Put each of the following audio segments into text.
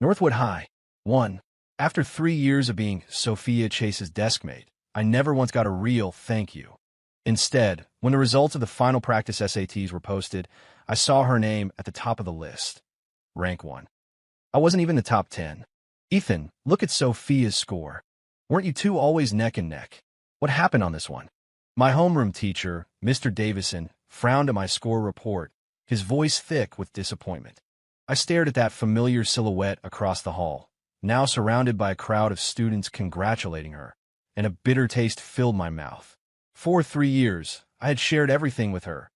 Northwood High. 1. After 3 years of being Sophia Chase's deskmate, I never once got a real thank you. Instead, when the results of the final practice SATs were posted, I saw her name at the top of the list. Rank 1. I wasn't even the top 10. Ethan, look at Sophia's score. Weren't you two always neck and neck? What happened on this one? My homeroom teacher, Mr. Davison, frowned at my score report, his voice thick with disappointment. I stared at that familiar silhouette across the hall, now surrounded by a crowd of students congratulating her, and a bitter taste filled my mouth. For 3 years, I had shared everything with her.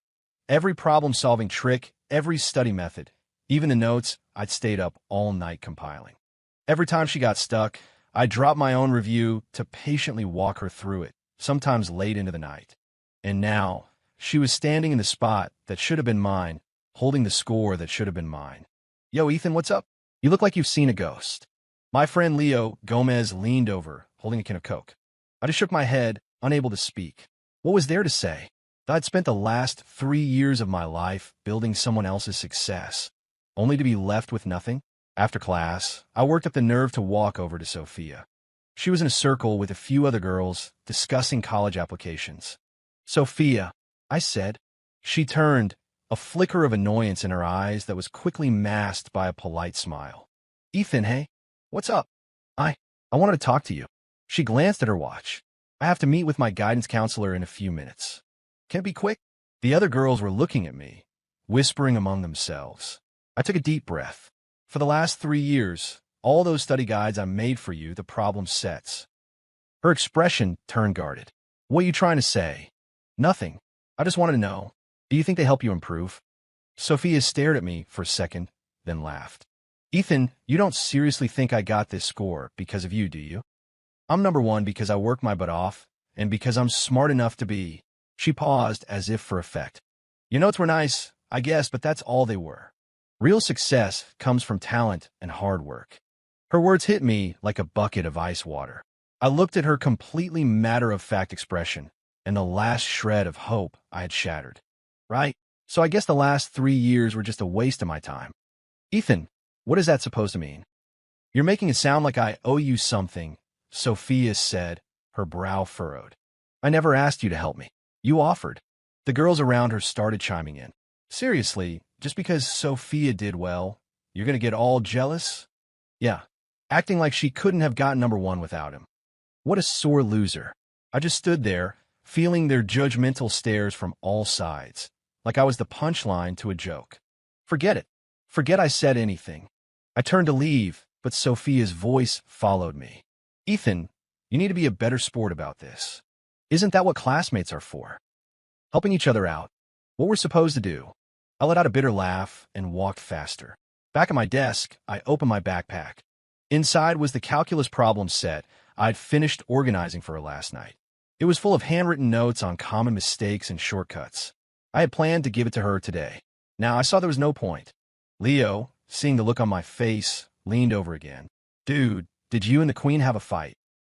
Every problem-solving trick, every study method, even the notes I'd stayed up all night compiling. Every time she got stuck, I'd drop my own review to patiently walk her through it, sometimes late into the night. And now, she was standing in the spot that should have been mine, holding the score that should have been mine. Yo, Ethan, what's up? You look like you've seen a ghost. My friend Leo Gomez leaned over, holding a can of Coke. I just shook my head, unable to speak. What was there to say? I'd spent the last 3 years of my life building someone else's success, only to be left with nothing? After class, I worked up the nerve to walk over to Sophia. She was in a circle with a few other girls, discussing college applications. Sophia, I said. She turned, a flicker of annoyance in her eyes that was quickly masked by a polite smile. Ethan, hey? What's up? I wanted to talk to you. She glanced at her watch. I have to meet with my guidance counselor in a few minutes. Can it be quick? The other girls were looking at me, whispering among themselves. I took a deep breath. For the last 3 years, all those study guides I made for you, the problem sets. Her expression turned guarded. What are you trying to say? Nothing. I just wanted to know. Do you think they help you improve? Sophia stared at me for a second, then laughed. Ethan, you don't seriously think I got this score because of you, do you? I'm number 1 because I work my butt off, and because I'm smart enough to be. She paused as if for effect. Your notes were nice, I guess, but that's all they were. Real success comes from talent and hard work. Her words hit me like a bucket of ice water. I looked at her completely matter-of-fact expression, and the last shred of hope I had shattered. Right, so I guess the last 3 years were just a waste of my time. Ethan, what is that supposed to mean? You're making it sound like I owe you something, Sophia said, her brow furrowed. I never asked you to help me. You offered. The girls around her started chiming in. Seriously, just because Sophia did well, you're going to get all jealous? Yeah, acting like she couldn't have gotten number 1 without him. What a sore loser. I just stood there, feeling their judgmental stares from all sides, like I was the punchline to a joke. Forget it. Forget I said anything. I turned to leave, but Sophia's voice followed me. Ethan, you need to be a better sport about this. Isn't that what classmates are for? Helping each other out. What we're supposed to do. I let out a bitter laugh and walked faster. Back at my desk, I opened my backpack. Inside was the calculus problem set I'd finished organizing for her last night. It was full of handwritten notes on common mistakes and shortcuts. I had planned to give it to her today. Now I saw there was no point. Leo, seeing the look on my face, leaned over again. Dude, did you and the Queen have a fight?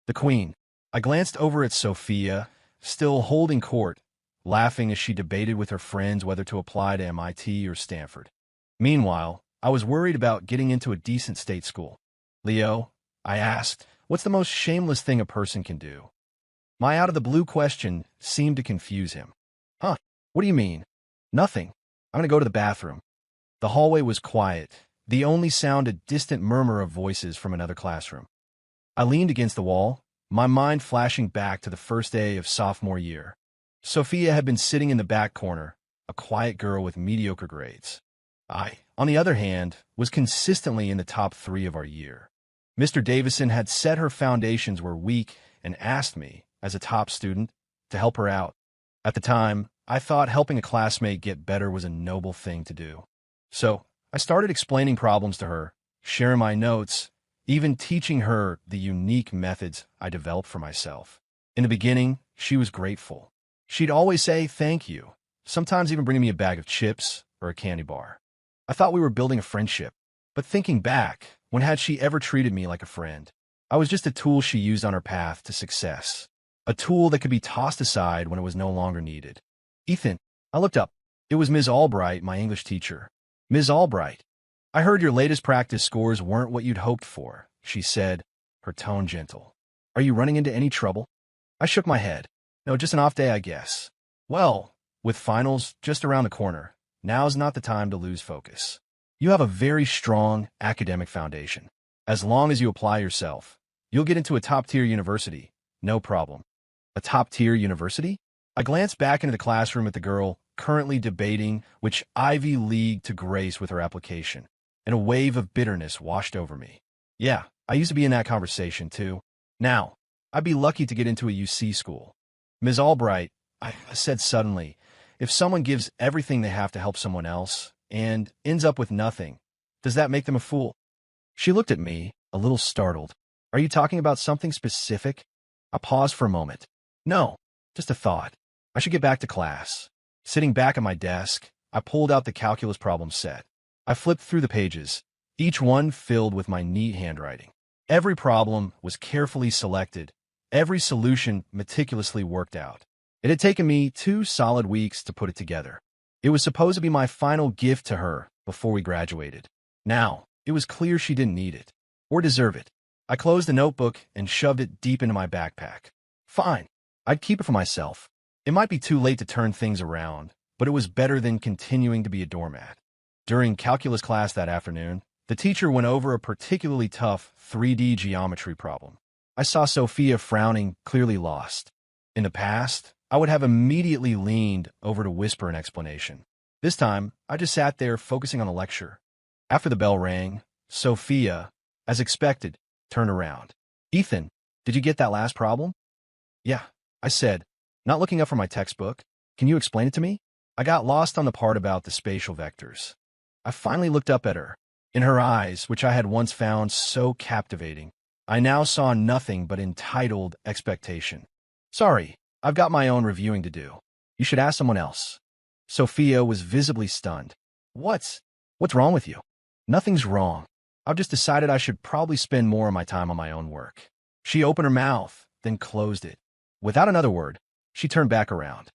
The Queen. I glanced over at Sophia, still holding court, laughing as she debated with her friends whether to apply to MIT or Stanford. Meanwhile, I was worried about getting into a decent state school. Leo, I asked, what's the most shameless thing a person can do? My out-of-the-blue question seemed to confuse him. Huh, what do you mean? Nothing. I'm going to go to the bathroom. The hallway was quiet, the only sound a distant murmur of voices from another classroom. I leaned against the wall, my mind flashing back to the first day of sophomore year. Sophia had been sitting in the back corner, a quiet girl with mediocre grades. I, on the other hand, was consistently in the top 3 of our year. Mr. Davison had said her foundations were weak and asked me, as a top student, to help her out. At the time, I thought helping a classmate get better was a noble thing to do. So, I started explaining problems to her, sharing my notes, even teaching her the unique methods I developed for myself. In the beginning, she was grateful. She'd always say thank you, sometimes even bringing me a bag of chips or a candy bar. I thought we were building a friendship, but thinking back, when had she ever treated me like a friend? I was just a tool she used on her path to success, a tool that could be tossed aside when it was no longer needed. Ethan, I looked up. It was Ms. Albright, my English teacher. Ms. Albright. I heard your latest practice scores weren't what you'd hoped for, she said, her tone gentle. Are you running into any trouble? I shook my head. No, just an off day, I guess. Well, with finals just around the corner, now's not the time to lose focus. You have a very strong academic foundation. As long as you apply yourself, you'll get into a top-tier university, no problem. A top-tier university? I glanced back into the classroom at the girl currently debating which Ivy League to grace with her application, and a wave of bitterness washed over me. Yeah, I used to be in that conversation, too. Now, I'd be lucky to get into a UC school. Ms. Albright, I said suddenly, if someone gives everything they have to help someone else and ends up with nothing, does that make them a fool? She looked at me, a little startled. Are you talking about something specific? I paused for a moment. No, just a thought. I should get back to class. Sitting back at my desk, I pulled out the calculus problem set. I flipped through the pages, each one filled with my neat handwriting. Every problem was carefully selected, every solution meticulously worked out. It had taken me 2 solid weeks to put it together. It was supposed to be my final gift to her before we graduated. Now, it was clear she didn't need it, or deserve it. I closed the notebook and shoved it deep into my backpack. Fine, I'd keep it for myself. It might be too late to turn things around, but it was better than continuing to be a doormat. During calculus class that afternoon, the teacher went over a particularly tough 3D geometry problem. I saw Sophia frowning, clearly lost. In the past, I would have immediately leaned over to whisper an explanation. This time, I just sat there focusing on the lecture. After the bell rang, Sophia, as expected, turned around. Ethan, did you get that last problem? Yeah, I said, not looking up from my textbook. Can you explain it to me? I got lost on the part about the spatial vectors. I finally looked up at her. In her eyes, which I had once found so captivating, I now saw nothing but entitled expectation. Sorry, I've got my own reviewing to do. You should ask someone else. Sophia was visibly stunned. What's wrong with you? Nothing's wrong. I've just decided I should probably spend more of my time on my own work. She opened her mouth, then closed it. Without another word, she turned back around.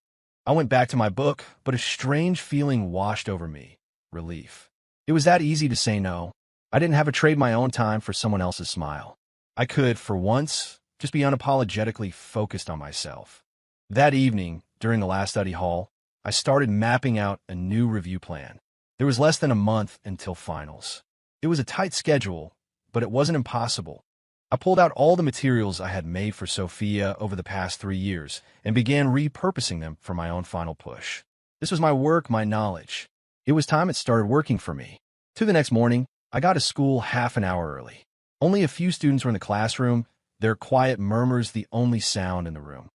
I went back to my book, but a strange feeling washed over me. Relief. It was that easy to say no. I didn't have to trade my own time for someone else's smile. I could, for once, just be unapologetically focused on myself. That evening, during the last study hall, I started mapping out a new review plan. There was less than a month until finals. It was a tight schedule, but it wasn't impossible. I pulled out all the materials I had made for Sophia over the past 3 years and began repurposing them for my own final push. This was my work, my knowledge. It was time it started working for me. The next morning, I got to school half an hour early. Only a few students were in the classroom, their quiet murmurs the only sound in the room.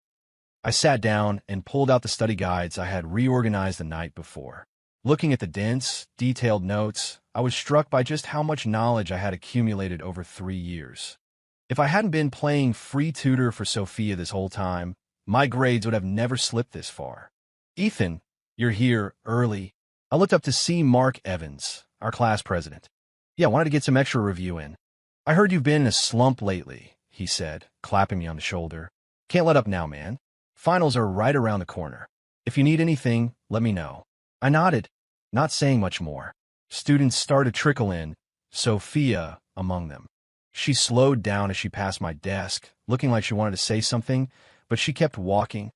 I sat down and pulled out the study guides I had reorganized the night before. Looking at the dense, detailed notes, I was struck by just how much knowledge I had accumulated over 3 years. If I hadn't been playing free tutor for Sophia this whole time, my grades would have never slipped this far. Ethan, you're here early. I looked up to see Mark Evans, our class president. Yeah, wanted to get some extra review in. I heard you've been in a slump lately, he said, clapping me on the shoulder. Can't let up now, man. Finals are right around the corner. If you need anything, let me know. I nodded, not saying much more. Students started to trickle in, Sophia among them. She slowed down as she passed my desk, looking like she wanted to say something, but she kept walking.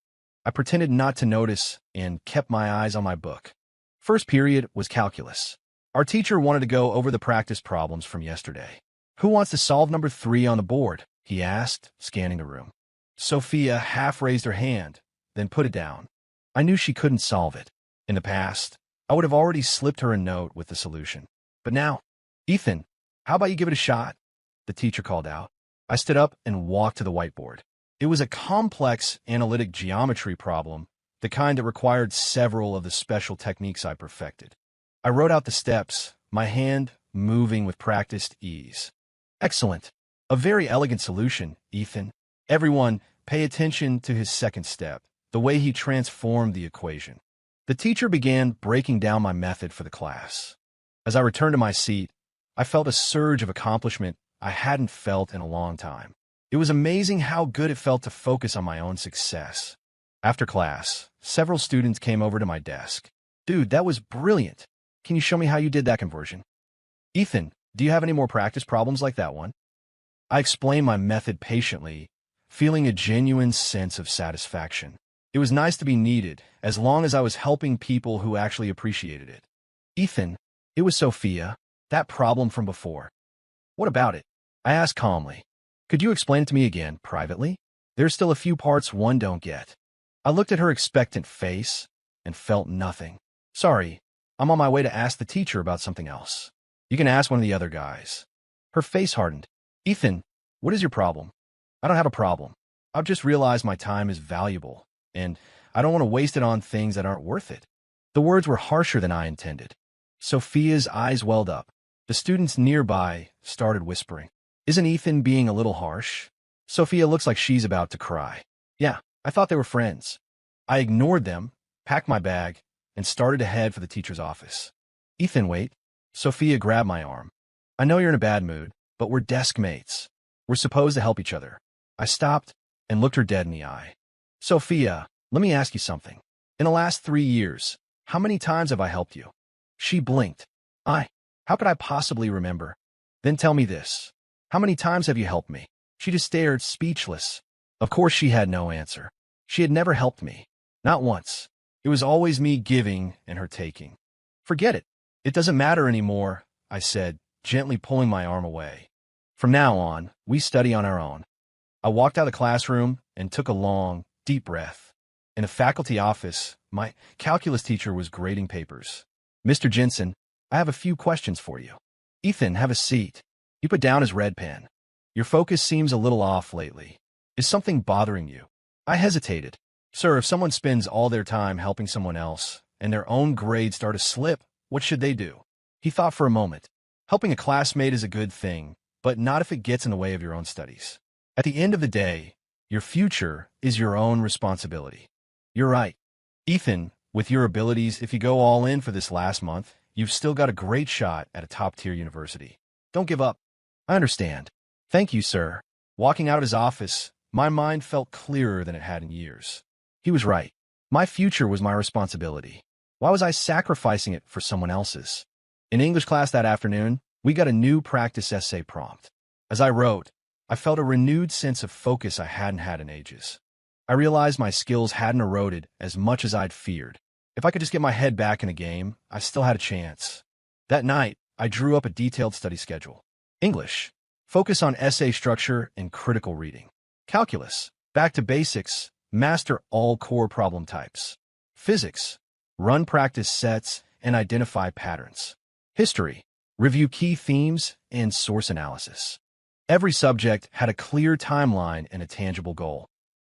I pretended not to notice and kept my eyes on my book. First period was calculus. Our teacher wanted to go over the practice problems from yesterday. Who wants to solve number 3 on the board? He asked, scanning the room. Sophia half raised her hand, then put it down. I knew she couldn't solve it. In the past, I would have already slipped her a note with the solution. But now, Ethan, how about you give it a shot? The teacher called out. I stood up and walked to the whiteboard. It was a complex analytic geometry problem, the kind that required several of the special techniques I perfected. I wrote out the steps, my hand moving with practiced ease. Excellent. A very elegant solution, Ethan. Everyone, pay attention to his second step, the way he transformed the equation. The teacher began breaking down my method for the class. As I returned to my seat, I felt a surge of accomplishment I hadn't felt in a long time. It was amazing how good it felt to focus on my own success. After class, several students came over to my desk. Dude, that was brilliant. Can you show me how you did that conversion? Ethan, do you have any more practice problems like that one? I explained my method patiently, feeling a genuine sense of satisfaction. It was nice to be needed, as long as I was helping people who actually appreciated it. Ethan, it was Sophia, that problem from before. What about it? I asked calmly. Could you explain it to me again, privately? There's still a few parts one don't get. I looked at her expectant face and felt nothing. Sorry, I'm on my way to ask the teacher about something else. You can ask one of the other guys. Her face hardened. Ethan, what is your problem? I don't have a problem. I've just realized my time is valuable, and I don't want to waste it on things that aren't worth it. The words were harsher than I intended. Sophia's eyes welled up. The students nearby started whispering. Isn't Ethan being a little harsh? Sophia looks like she's about to cry. Yeah, I thought they were friends. I ignored them, packed my bag, and started to head for the teacher's office. Ethan, wait. Sophia grabbed my arm. I know you're in a bad mood, but we're desk mates. We're supposed to help each other. I stopped and looked her dead in the eye. Sophia, let me ask you something. In the last 3 years, how many times have I helped you? She blinked. How could I possibly remember? Then tell me this. How many times have you helped me? She just stared, speechless. Of course she had no answer. She had never helped me. Not once. It was always me giving and her taking. Forget it. It doesn't matter anymore, I said, gently pulling my arm away. From now on, we study on our own. I walked out of the classroom and took a long, deep breath. In the faculty office, my calculus teacher was grading papers. Mr. Jensen, I have a few questions for you. Ethan, have a seat. He put down his red pen. Your focus seems a little off lately. Is something bothering you? I hesitated. Sir, if someone spends all their time helping someone else and their own grades start to slip, what should they do? He thought for a moment. Helping a classmate is a good thing, but not if it gets in the way of your own studies. At the end of the day, your future is your own responsibility. You're right. Ethan, with your abilities, if you go all in for this last month, you've still got a great shot at a top-tier university. Don't give up. I understand. Thank you, sir. Walking out of his office, my mind felt clearer than it had in years. He was right. My future was my responsibility. Why was I sacrificing it for someone else's? In English class that afternoon, we got a new practice essay prompt. As I wrote, I felt a renewed sense of focus I hadn't had in ages. I realized my skills hadn't eroded as much as I'd feared. If I could just get my head back in the game, I still had a chance. That night, I drew up a detailed study schedule. English, focus on essay structure and critical reading. Calculus, back to basics, master all core problem types. Physics, run practice sets and identify patterns. History, review key themes and source analysis. Every subject had a clear timeline and a tangible goal.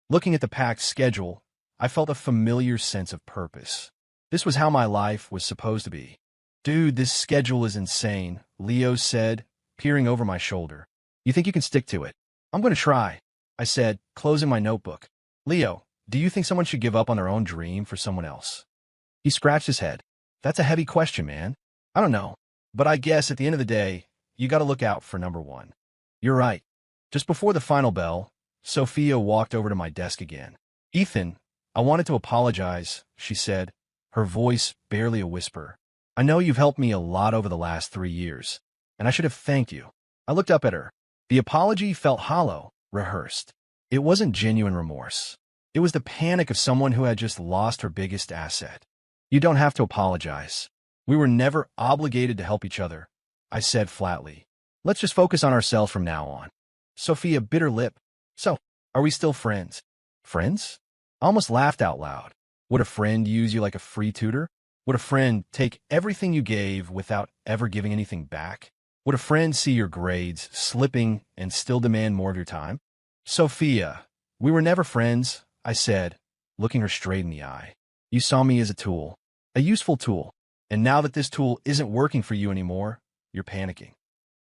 Looking at the packed schedule, I felt a familiar sense of purpose. This was how my life was supposed to be. Dude, this schedule is insane, Leo said, peering over my shoulder. You think you can stick to it? I'm going to try, I said, closing my notebook. Leo, do you think someone should give up on their own dream for someone else? He scratched his head. That's a heavy question, man. I don't know, but I guess at the end of the day, you got to look out for number one. You're right. Just before the final bell, Sophia walked over to my desk again. Ethan, I wanted to apologize, she said, her voice barely a whisper. I know you've helped me a lot over the last 3 years, and I should have thanked you. I looked up at her. The apology felt hollow, rehearsed. It wasn't genuine remorse. It was the panic of someone who had just lost her biggest asset. You don't have to apologize. We were never obligated to help each other, I said flatly. Let's just focus on ourselves from now on. Sophia bit her lip. So, are we still friends? Friends? I almost laughed out loud. Would a friend use you like a free tutor? Would a friend take everything you gave without ever giving anything back? Would a friend see your grades slipping and still demand more of your time? Sophia, we were never friends, I said, looking her straight in the eye. You saw me as a useful tool, and now that this tool isn't working for you anymore, you're panicking.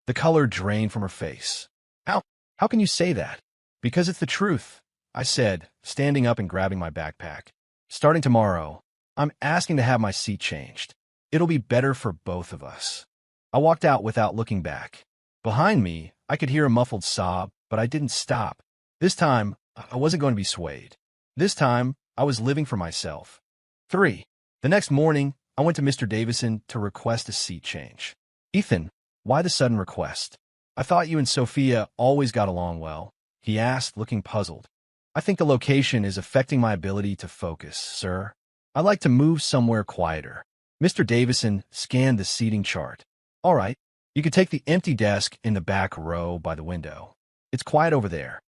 The color drained from her face. How can you say that? Because it's the truth, I said, standing up and grabbing my backpack. Starting tomorrow, I'm asking to have my seat changed. It'll be better for both of us. I walked out without looking back. Behind me, I could hear a muffled sob, but I didn't stop. This time, I wasn't going to be swayed. This time, I was living for myself. 3. The next morning, I went to Mr. Davison to request a seat change. Ethan, Why the sudden request? I thought you and Sophia always got along well, he asked, looking puzzled. I think the location is affecting my ability to focus, sir. I'd like to move somewhere quieter. Mr. Davison scanned the seating chart. All right, you could take the empty desk in the back row by the window. It's quiet over there.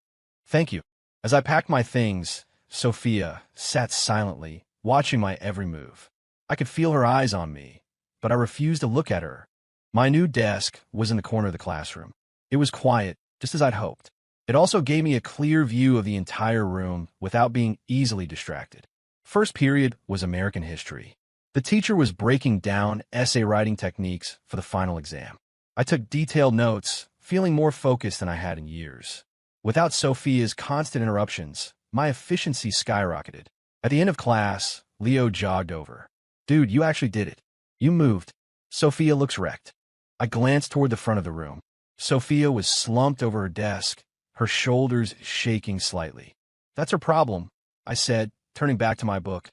Thank you. As I packed my things, Sophia sat silently, watching my every move. I could feel her eyes on me, but I refused to look at her. My new desk was in the corner of the classroom. It was quiet, just as I'd hoped. It also gave me a clear view of the entire room without being easily distracted. First period was American history. The teacher was breaking down essay writing techniques for the final exam. I took detailed notes, feeling more focused than I had in years. Without Sophia's constant interruptions, my efficiency skyrocketed. At the end of class, Leo jogged over. Dude, you actually did it. You moved. Sophia looks wrecked. I glanced toward the front of the room. Sophia was slumped over her desk, her shoulders shaking slightly. That's her problem, I said, turning back to my book.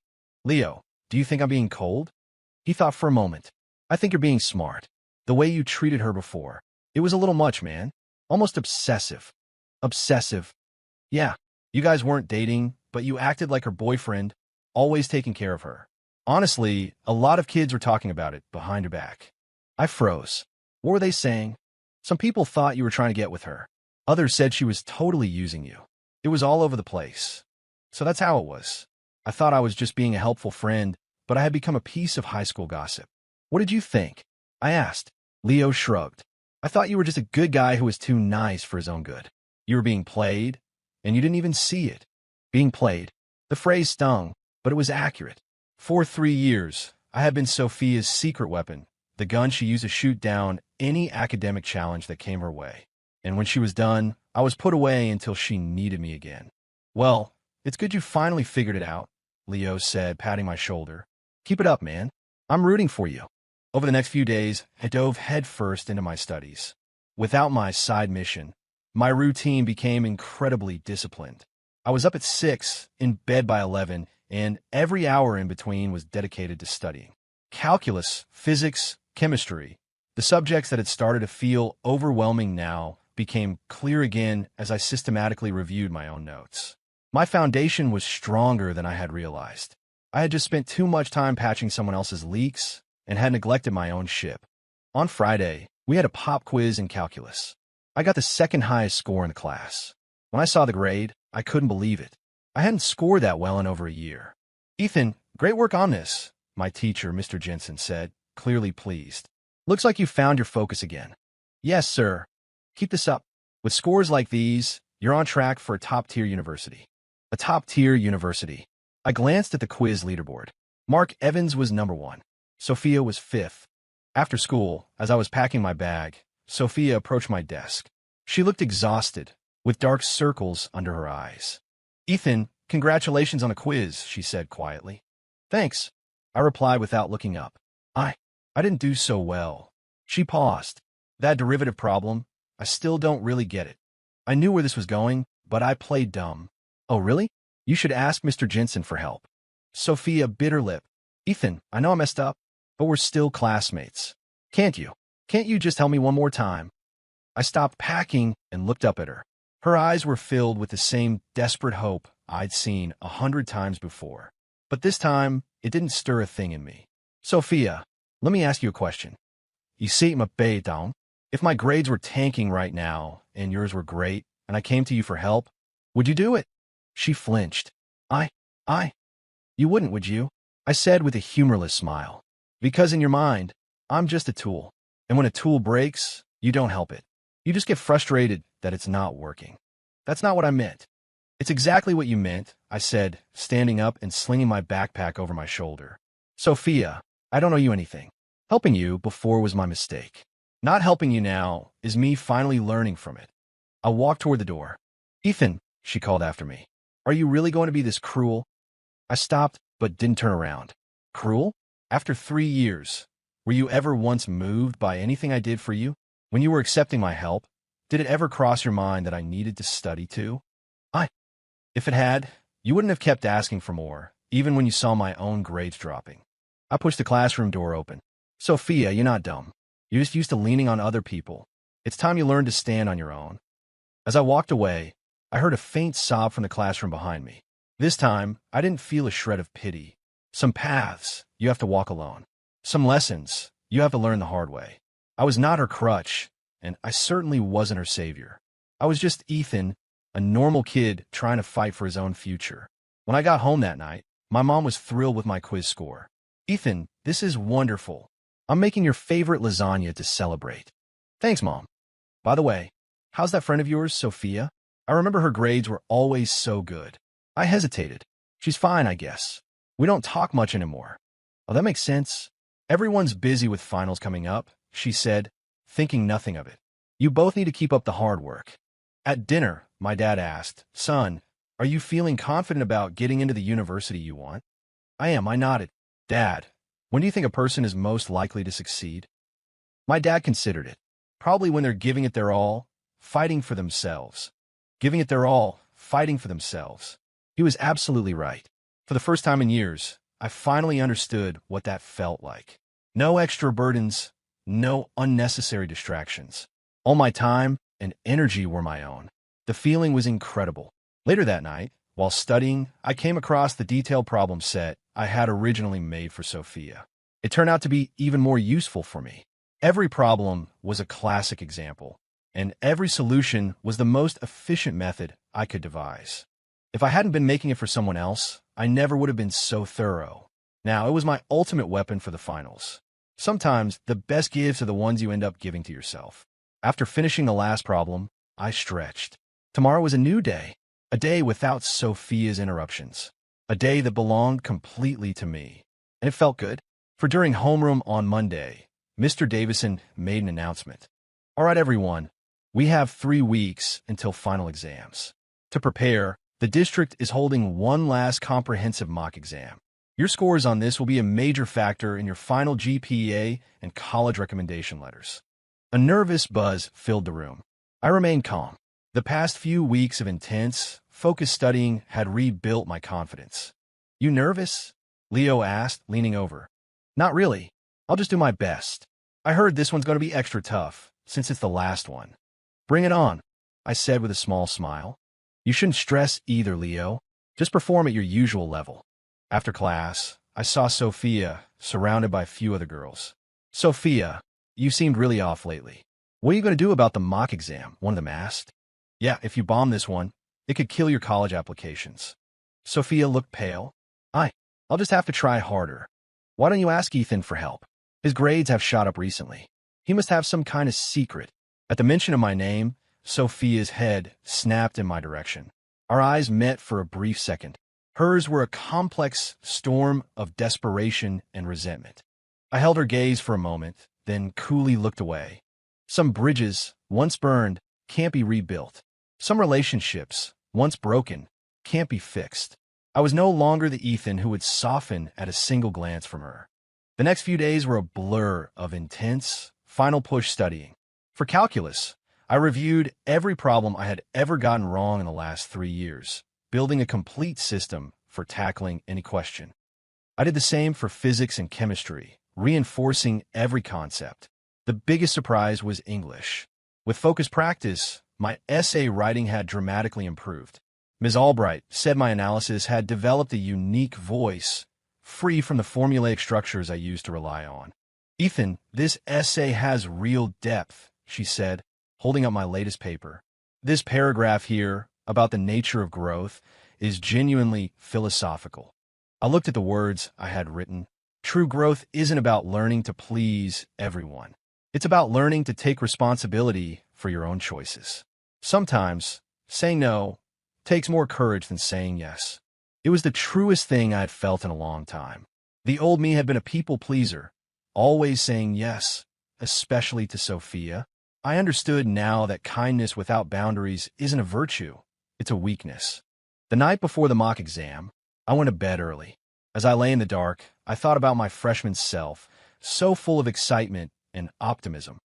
Leo, do you think I'm being cold? He thought for a moment. I think you're being smart. The way you treated her before. It was a little much, man. Almost obsessive. Obsessive. Yeah, you guys weren't dating, but you acted like her boyfriend, always taking care of her. Honestly, a lot of kids were talking about it behind her back. I froze. What were they saying? Some people thought you were trying to get with her. Others said she was totally using you. It was all over the place. So that's how it was. I thought I was just being a helpful friend, but I had become a piece of high school gossip. What did you think? I asked. Leo shrugged. I thought you were just a good guy who was too nice for his own good. You were being played, and you didn't even see it. Being played. The phrase stung, but it was accurate. For 3 years, I had been Sophia's secret weapon, the gun she used to shoot down any academic challenge that came her way. And when she was done, I was put away until she needed me again. Well, it's good you finally figured it out, Leo said, patting my shoulder. Keep it up, man. I'm rooting for you. Over the next few days, I dove headfirst into my studies. Without my side mission, my routine became incredibly disciplined. I was up at 6, in bed by 11, and every hour in between was dedicated to studying. Calculus, physics, chemistry, the subjects that had started to feel overwhelming now became clear again as I systematically reviewed my own notes. My foundation was stronger than I had realized. I had just spent too much time patching someone else's leaks and had neglected my own ship. On Friday, we had a pop quiz in calculus. I got the second highest score in the class. When I saw the grade, I couldn't believe it. I hadn't scored that well in over a year. Ethan, great work on this, my teacher, Mr. Jensen, said, clearly pleased. Looks like you found your focus again. Yes, sir. Keep this up. With scores like these, you're on track for a top-tier university. A top-tier university. I glanced at the quiz leaderboard. Mark Evans was number 1. Sophia was 5th. After school, as I was packing my bag, Sophia approached my desk. She looked exhausted, with dark circles under her eyes. Ethan, congratulations on the quiz, she said quietly. Thanks, I replied without looking up. I didn't do so well. She paused. That derivative problem, I still don't really get it. I knew where this was going, but I played dumb. Oh, really? You should ask Mr. Jensen for help. Sophia bit her lip. Ethan, I know I messed up, but we're still classmates. Can't you just help me one more time? I stopped packing and looked up at her. Her eyes were filled with the same desperate hope I'd seen 100 times before. But this time, it didn't stir a thing in me. Sophia, let me ask you a question. You see my bay down? If my grades were tanking right now, and yours were great, and I came to you for help, would you do it? She flinched. You wouldn't, would you? I said with a humorless smile. Because in your mind, I'm just a tool. And when a tool breaks, you don't help it. You just get frustrated that it's not working. That's not what I meant. It's exactly what you meant, I said, standing up and slinging my backpack over my shoulder. Sophia, I don't owe you anything. Helping you before was my mistake. Not helping you now is me finally learning from it. I walked toward the door. Ethan, she called after me. Are you really going to be this cruel? I stopped, but didn't turn around. Cruel? After 3 years, were you ever once moved by anything I did for you? When you were accepting my help, did it ever cross your mind that I needed to study too? If it had, you wouldn't have kept asking for more, even when you saw my own grades dropping. I pushed the classroom door open. Sophia, you're not dumb. You're just used to leaning on other people. It's time you learn to stand on your own. As I walked away, I heard a faint sob from the classroom behind me. This time, I didn't feel a shred of pity. Some paths you have to walk alone. Some lessons you have to learn the hard way. I was not her crutch, and I certainly wasn't her savior. I was just Ethan, a normal kid trying to fight for his own future. When I got home that night, my mom was thrilled with my quiz score. "Ethan, this is wonderful. I'm making your favorite lasagna to celebrate." "Thanks, Mom. By the way, how's that friend of yours, Sophia? I remember her grades were always so good." I hesitated. "She's fine, I guess. We don't talk much anymore." "Oh, that makes sense. Everyone's busy with finals coming up," she said, thinking nothing of it. "You both need to keep up the hard work." At dinner, my dad asked, "Son, are you feeling confident about getting into the university you want?" "I am," I nodded. "Dad, when do you think a person is most likely to succeed?" My dad considered it. "Probably when they're giving it their all, fighting for themselves." Giving it their all, fighting for themselves. He was absolutely right. For the first time in years, I finally understood what that felt like. No extra burdens, no unnecessary distractions. All my time and energy were my own. The feeling was incredible. Later that night, while studying, I came across the detailed problem set I had originally made for Sophia. It turned out to be even more useful for me. Every problem was a classic example, and every solution was the most efficient method I could devise. If I hadn't been making it for someone else, I never would have been so thorough. Now, it was my ultimate weapon for the finals. Sometimes, the best gifts are the ones you end up giving to yourself. After finishing the last problem, I stretched. Tomorrow was a new day, a day without Sophia's interruptions, a day that belonged completely to me. And it felt good. For during homeroom on Monday, Mr. Davison made an announcement. "All right, everyone, we have 3 weeks until final exams. To prepare, the district is holding one last comprehensive mock exam. Your scores on this will be a major factor in your final GPA and college recommendation letters." A nervous buzz filled the room. I remained calm. The past few weeks of intense, focused studying had rebuilt my confidence. "You nervous?" Leo asked, leaning over. "Not really. I'll just do my best. I heard this one's going to be extra tough, since it's the last one." "Bring it on," I said with a small smile. "You shouldn't stress either, Leo. Just perform at your usual level." After class, I saw Sophia, surrounded by a few other girls. "Sophia, you seemed really off lately. What are you going to do about the mock exam?" one of them asked. "Yeah, if you bomb this one, it could kill your college applications." Sophia looked pale. I'll just have to try harder." "Why don't you ask Ethan for help? His grades have shot up recently. He must have some kind of secret." At the mention of my name, Sophia's head snapped in my direction. Our eyes met for a brief second. Hers were a complex storm of desperation and resentment. I held her gaze for a moment, then coolly looked away. Some bridges, once burned, can't be rebuilt. Some relationships, once broken, can't be fixed. I was no longer the Ethan who would soften at a single glance from her. The next few days were a blur of intense, final push studying. For calculus, I reviewed every problem I had ever gotten wrong in the last 3 years, building a complete system for tackling any question. I did the same for physics and chemistry, reinforcing every concept. The biggest surprise was English. With focused practice, my essay writing had dramatically improved. Ms. Albright said my analysis had developed a unique voice, free from the formulaic structures I used to rely on. "Ethan, this essay has real depth," she said, holding up my latest paper. "This paragraph here, about the nature of growth, is genuinely philosophical." I looked at the words I had written. True growth isn't about learning to please everyone. It's about learning to take responsibility for your own choices. Sometimes, saying no takes more courage than saying yes. It was the truest thing I had felt in a long time. The old me had been a people pleaser, always saying yes, especially to Sophia. I understood now that kindness without boundaries isn't a virtue, it's a weakness. The night before the mock exam, I went to bed early. As I lay in the dark, I thought about my freshman self, so full of excitement and optimism.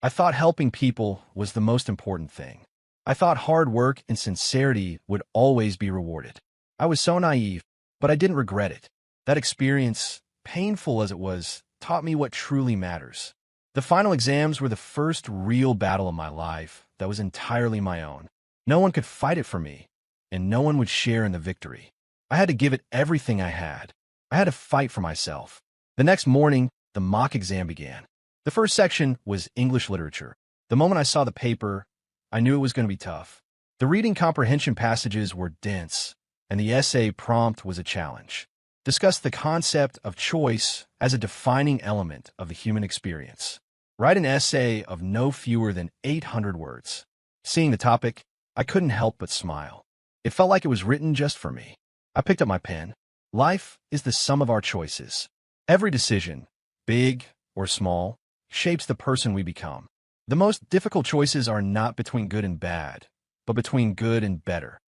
I thought helping people was the most important thing. I thought hard work and sincerity would always be rewarded. I was so naive, but I didn't regret it. That experience, painful as it was, taught me what truly matters. The final exams were the first real battle of my life that was entirely my own. No one could fight it for me, and no one would share in the victory. I had to give it everything I had. I had to fight for myself. The next morning, the mock exam began. The first section was English literature. The moment I saw the paper, I knew it was going to be tough. The reading comprehension passages were dense, and the essay prompt was a challenge. Discuss the concept of choice as a defining element of the human experience. Write an essay of no fewer than 800 words. Seeing the topic, I couldn't help but smile. It felt like it was written just for me. I picked up my pen. Life is the sum of our choices. Every decision, big or small, shapes the person we become. The most difficult choices are not between good and bad, but between good and better.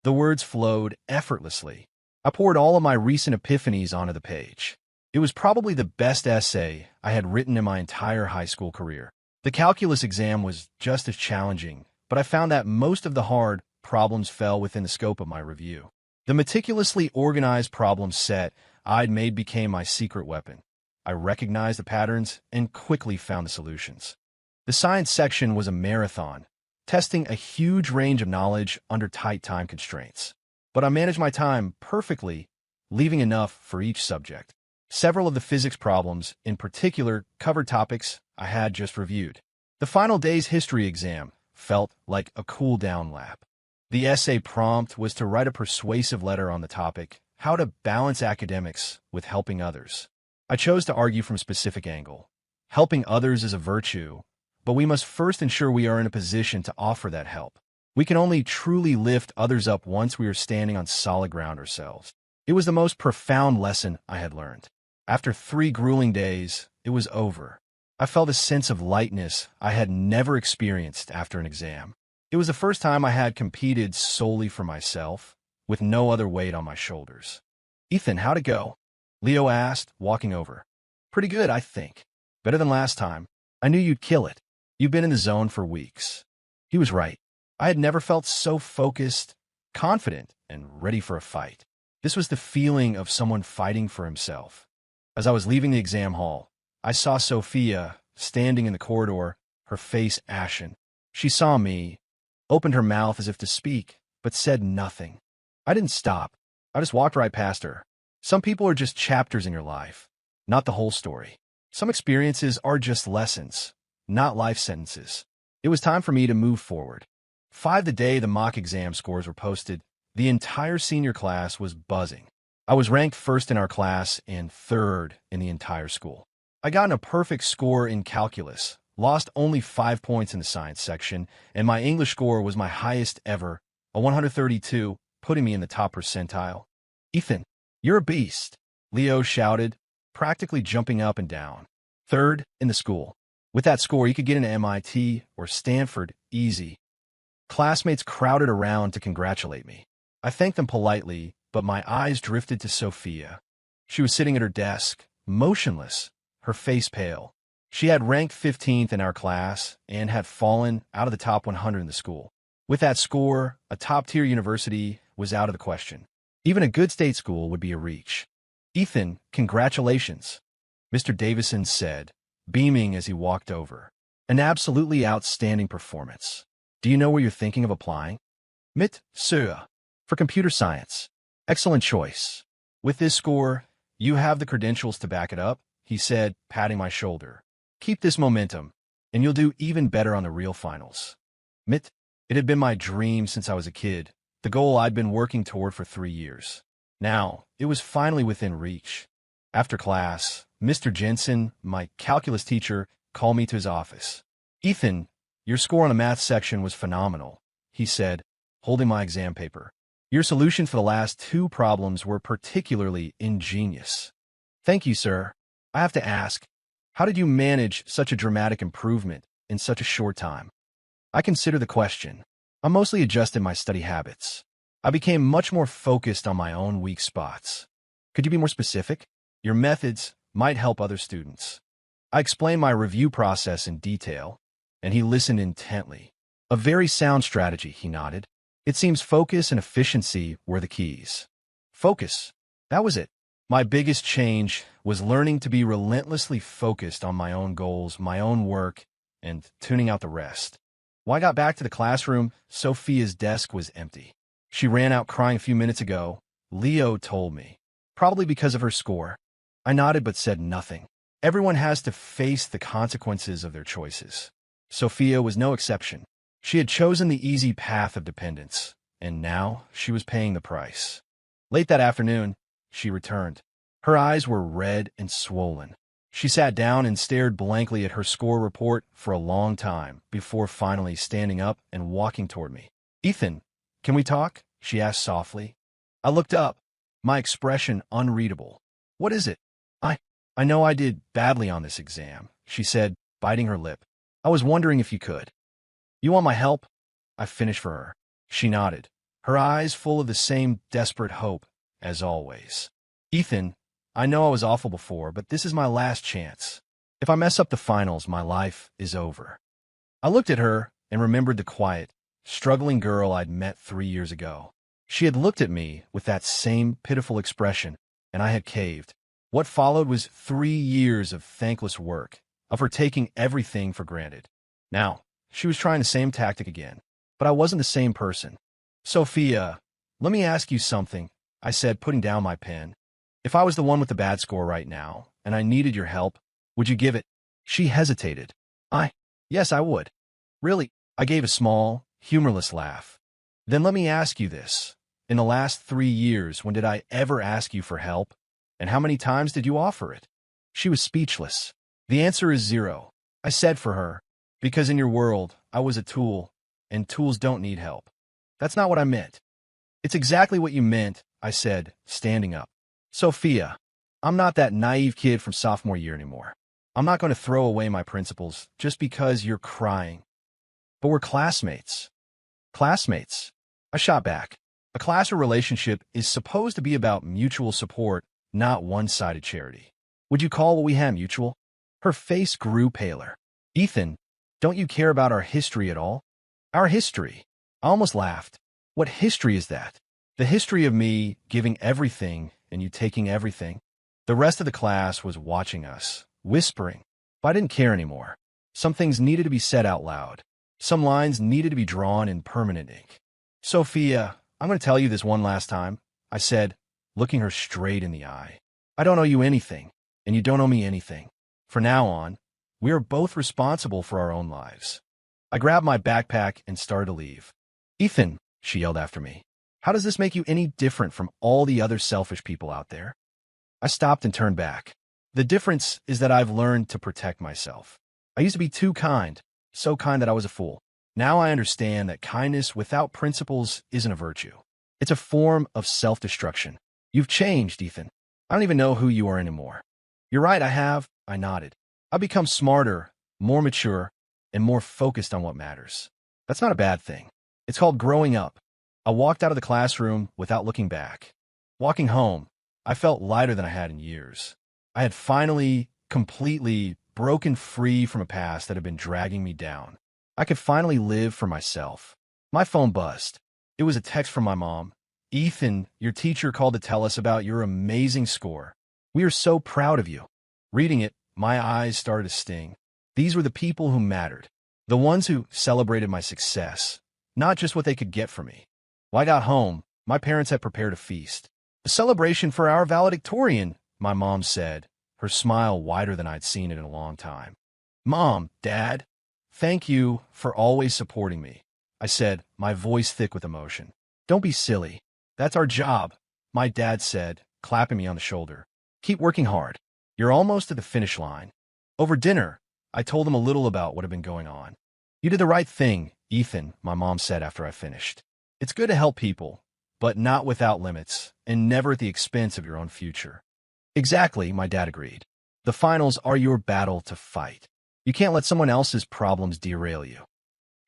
The words flowed effortlessly. I poured all of my recent epiphanies onto the page. It was probably the best essay I had written in my entire high school career. The calculus exam was just as challenging, but I found that most of the hard problems fell within the scope of my review. The meticulously organized problem set I'd made became my secret weapon. I recognized the patterns and quickly found the solutions. The science section was a marathon, testing a huge range of knowledge under tight time constraints. But I managed my time perfectly, leaving enough for each subject. Several of the physics problems, in particular, covered topics I had just reviewed. The final day's history exam felt like a cool-down lap. The essay prompt was to write a persuasive letter on the topic, how to balance academics with helping others. I chose to argue from a specific angle. Helping others is a virtue, but we must first ensure we are in a position to offer that help. We can only truly lift others up once we are standing on solid ground ourselves. It was the most profound lesson I had learned. After 3 grueling days, it was over. I felt a sense of lightness I had never experienced after an exam. It was the first time I had competed solely for myself, with no other weight on my shoulders. "Ethan, how'd it go?" Leo asked, walking over. "Pretty good, I think. Better than last time. I knew you'd kill it. You've been in the zone for weeks." He was right. I had never felt so focused, confident, and ready for a fight. This was the feeling of someone fighting for himself. As I was leaving the exam hall, I saw Sophia standing in the corridor, her face ashen. She saw me, opened her mouth as if to speak, but said nothing. I didn't stop. I just walked right past her. Some people are just chapters in your life, not the whole story. Some experiences are just lessons, not life sentences. It was time for me to move forward. 5 the day the mock exam scores were posted, the entire senior class was buzzing. I was ranked first in our class and third in the entire school. I got a perfect score in calculus, lost only 5 points in the science section, and my English score was my highest ever, a 132, putting me in the top percentile. "Ethan, you're a beast," Leo shouted, practically jumping up and down. "Third in the school. With that score, you could get into MIT or Stanford, easy." Classmates crowded around to congratulate me. I thanked them politely, but my eyes drifted to Sophia. She was sitting at her desk, motionless, her face pale. She had ranked 15th in our class and had fallen out of the top 100 in the school. With that score, a top-tier university was out of the question. Even a good state school would be a reach. "Ethan, congratulations," Mr. Davison said, beaming as he walked over. "An absolutely outstanding performance. Do you know where you're thinking of applying?" "MIT, sir. For computer science." "Excellent choice. With this score, you have the credentials to back it up," he said, patting my shoulder. "Keep this momentum, and you'll do even better on the real finals." MIT, it had been my dream since I was a kid, the goal I'd been working toward for 3 years. Now, it was finally within reach. After class, Mr. Jensen, my calculus teacher, called me to his office. "Ethan, your score on the math section was phenomenal," he said, holding my exam paper. "Your solutions for the last 2 problems were particularly ingenious." "Thank you, sir. I have to ask, how did you manage such a dramatic improvement in such a short time?" I consider the question. I mostly adjusted my study habits. I became much more focused on my own weak spots. "Could you be more specific? Your methods might help other students." I explained my review process in detail, and he listened intently. "A very sound strategy," he nodded. "It seems focus and efficiency were the keys." Focus. That was it. My biggest change was learning to be relentlessly focused on my own goals, my own work, and tuning out the rest. When I got back to the classroom, Sophia's desk was empty. She ran out crying a few minutes ago. Leo told me. Probably because of her score. I nodded but said nothing. Everyone has to face the consequences of their choices. Sophia was no exception. She had chosen the easy path of dependence, and now she was paying the price. Late that afternoon, she returned. Her eyes were red and swollen. She sat down and stared blankly at her score report for a long time before finally standing up and walking toward me. "Ethan, can we talk?" she asked softly. I looked up, my expression unreadable. "What is it?" I know I did badly on this exam," she said, biting her lip. "I was wondering if you could." "You want my help?" I finished for her. She nodded, her eyes full of the same desperate hope as always. "Ethan, I know I was awful before, but this is my last chance. If I mess up the finals, my life is over." I looked at her and remembered the quiet, struggling girl I'd met 3 years ago. She had looked at me with that same pitiful expression, and I had caved. What followed was 3 years of thankless work, of her taking everything for granted. Now, she was trying the same tactic again, but I wasn't the same person. "Sophia, let me ask you something," I said, putting down my pen. "If I was the one with the bad score right now, and I needed your help, would you give it?" She hesitated. Yes, I would." "Really?" I gave a small, humorless laugh. "Then let me ask you this. In the last 3 years, when did I ever ask you for help? And how many times did you offer it?" She was speechless. "The answer is 0, I said for her, because in your world, I was a tool, and tools don't need help." "That's not what I meant." "It's exactly what you meant," I said, standing up. "Sophia, I'm not that naive kid from sophomore year anymore. I'm not going to throw away my principles just because you're crying. But we're classmates." "Classmates?" I shot back. A class or relationship is supposed to be about mutual support, not one-sided charity. Would you call what we had mutual? Her face grew paler. "Ethan, don't you care about our history at all?" "Our history?" I almost laughed. "What history is that?" "The history of me giving everything and you taking everything." The rest of the class was watching us, whispering. But I didn't care anymore. Some things needed to be said out loud. Some lines needed to be drawn in permanent ink. "Sophia, I'm going to tell you this one last time," I said, looking her straight in the eye. "I don't owe you anything, and you don't owe me anything. From now on, we are both responsible for our own lives." I grabbed my backpack and started to leave. "Ethan," she yelled after me, "how does this make you any different from all the other selfish people out there?" I stopped and turned back. "The difference is that I've learned to protect myself. I used to be too kind, so kind that I was a fool. Now I understand that kindness without principles isn't a virtue. It's a form of self-destruction. You've changed, Ethan. I don't even know who you are anymore." "You're right, I have," I nodded. "I've become smarter, more mature, and more focused on what matters. That's not a bad thing. It's called growing up." I walked out of the classroom without looking back. Walking home, I felt lighter than I had in years. I had finally, completely broken free from a past that had been dragging me down. I could finally live for myself. My phone buzzed. It was a text from my mom. "Ethan, your teacher called to tell us about your amazing score. We are so proud of you." Reading it, my eyes started to sting. These were the people who mattered. The ones who celebrated my success, not just what they could get from me. When I got home, my parents had prepared a feast. "A celebration for our valedictorian," my mom said, her smile wider than I'd seen it in a long time. "Mom, Dad, thank you for always supporting me," I said, my voice thick with emotion. "Don't be silly. That's our job," my dad said, clapping me on the shoulder. "Keep working hard. You're almost at the finish line." Over dinner, I told him a little about what had been going on. "You did the right thing, Ethan," my mom said after I finished. "It's good to help people, but not without limits, and never at the expense of your own future." "Exactly," my dad agreed. "The finals are your battle to fight. You can't let someone else's problems derail you."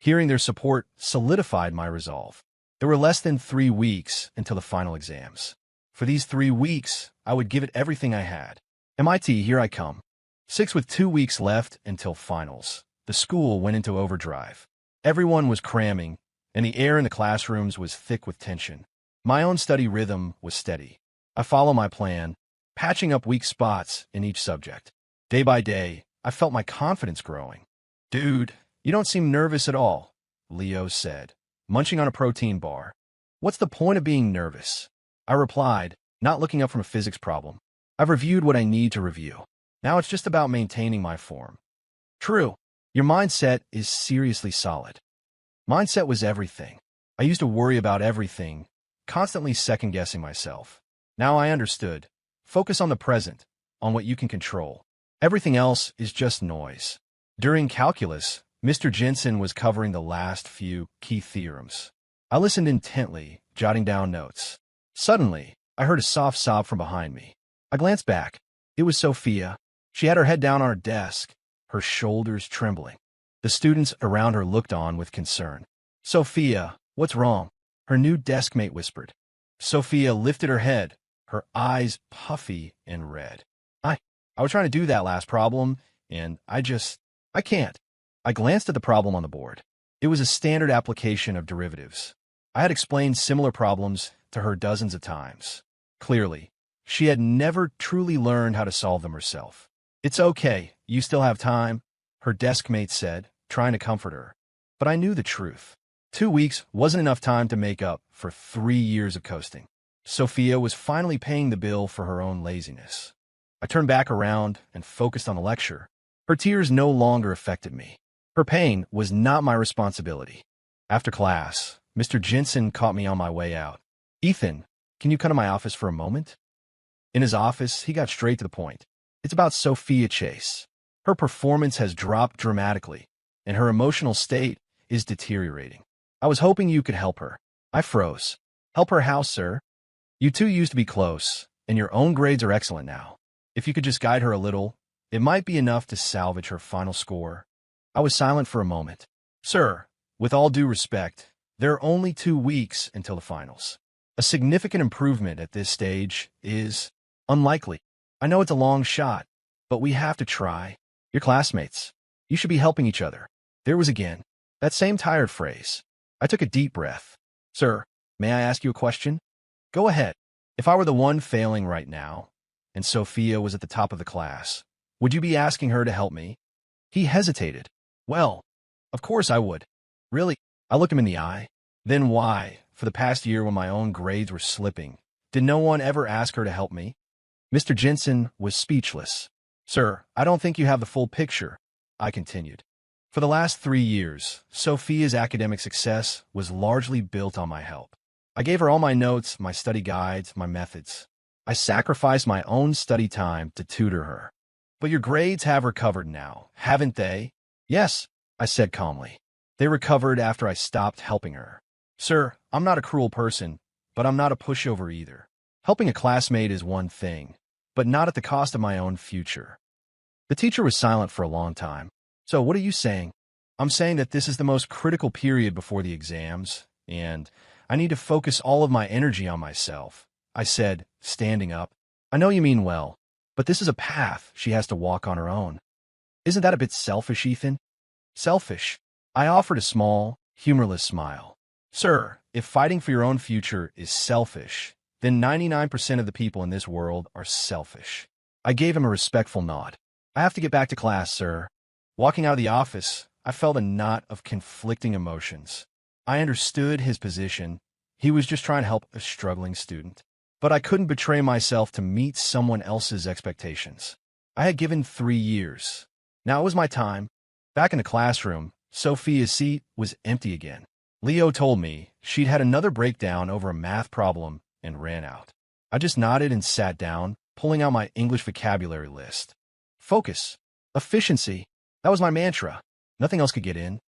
Hearing their support solidified my resolve. There were less than 3 weeks until the final exams. For these 3 weeks, I would give it everything I had. MIT, here I come. 6 with 2 weeks left until finals. The school went into overdrive. Everyone was cramming, and the air in the classrooms was thick with tension. My own study rhythm was steady. I followed my plan, patching up weak spots in each subject. Day by day, I felt my confidence growing. Dude, you don't seem nervous at all, Leo said, munching on a protein bar. What's the point of being nervous? I replied, not looking up from a physics problem. I've reviewed what I need to review. Now it's just about maintaining my form. True, your mindset is seriously solid. Mindset was everything. I used to worry about everything, constantly second-guessing myself. Now I understood. Focus on the present, on what you can control. Everything else is just noise. During calculus, Mr. Jensen was covering the last few key theorems. I listened intently, jotting down notes. Suddenly, I heard a soft sob from behind me. I glanced back. It was Sophia. She had her head down on her desk, her shoulders trembling. The students around her looked on with concern. Sophia, what's wrong? Her new desk mate whispered. Sophia lifted her head, her eyes puffy and red. I was trying to do that last problem, and I can't. I glanced at the problem on the board. It was a standard application of derivatives. I had explained similar problems to her dozens of times. Clearly, she had never truly learned how to solve them herself. It's okay, you still have time, her desk mate said, trying to comfort her. But I knew the truth. 2 weeks wasn't enough time to make up for 3 years of coasting. Sophia was finally paying the bill for her own laziness. I turned back around and focused on the lecture. Her tears no longer affected me. Her pain was not my responsibility. After class, Mr. Jensen caught me on my way out. Ethan, can you come to my office for a moment? In his office, he got straight to the point. It's about Sophia Chase. Her performance has dropped dramatically, and her emotional state is deteriorating. I was hoping you could help her. I froze. Help her how, sir? You two used to be close, and your own grades are excellent now. If you could just guide her a little, it might be enough to salvage her final score. I was silent for a moment. Sir, with all due respect, there are only 2 weeks until the finals. A significant improvement at this stage is unlikely. I know it's a long shot, but we have to try. You're classmates. You should be helping each other. There was again that same tired phrase. I took a deep breath. Sir, may I ask you a question? Go ahead. If I were the one failing right now, and Sophia was at the top of the class, would you be asking her to help me? He hesitated. Well, of course I would. Really? I looked him in the eye. Then why, for the past year when my own grades were slipping, did no one ever ask her to help me? Mr. Jensen was speechless. Sir, I don't think you have the full picture, I continued. For the last 3 years, Sophia's academic success was largely built on my help. I gave her all my notes, my study guides, my methods. I sacrificed my own study time to tutor her. But your grades have recovered now, haven't they? Yes, I said calmly. They recovered after I stopped helping her. Sir, I'm not a cruel person, but I'm not a pushover either. Helping a classmate is one thing, but not at the cost of my own future. The teacher was silent for a long time. So what are you saying? I'm saying that this is the most critical period before the exams, and I need to focus all of my energy on myself, I said, standing up. I know you mean well, but this is a path she has to walk on her own. Isn't that a bit selfish, Ethan? Selfish? I offered a small, humorless smile. Sir, if fighting for your own future is selfish, then 99% of the people in this world are selfish. I gave him a respectful nod. I have to get back to class, sir. Walking out of the office, I felt a knot of conflicting emotions. I understood his position. He was just trying to help a struggling student. But I couldn't betray myself to meet someone else's expectations. I had given 3 years. Now it was my time. Back in the classroom, Sophia's seat was empty again. Leo told me she'd had another breakdown over a math problem and ran out. I just nodded and sat down, pulling out my English vocabulary list. Focus. Efficiency. That was my mantra. Nothing else could get in.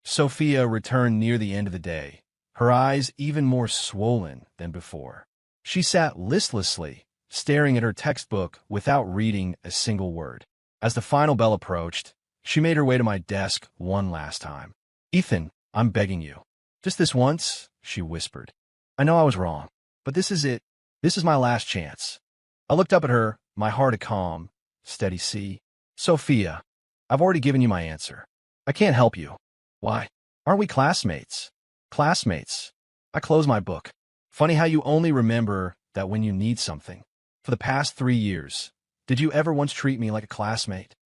Sophia returned near the end of the day, her eyes even more swollen than before. She sat listlessly, staring at her textbook without reading a single word. As the final bell approached, she made her way to my desk one last time. Ethan, I'm begging you. Just this once, she whispered. I know I was wrong, but this is it. This is my last chance. I looked up at her, my heart a calm, steady sea. Sophia, I've already given you my answer. I can't help you. Why? Aren't we classmates? Classmates. I closed my book. Funny how you only remember that when you need something. For the past 3 years, did you ever once treat me like a classmate?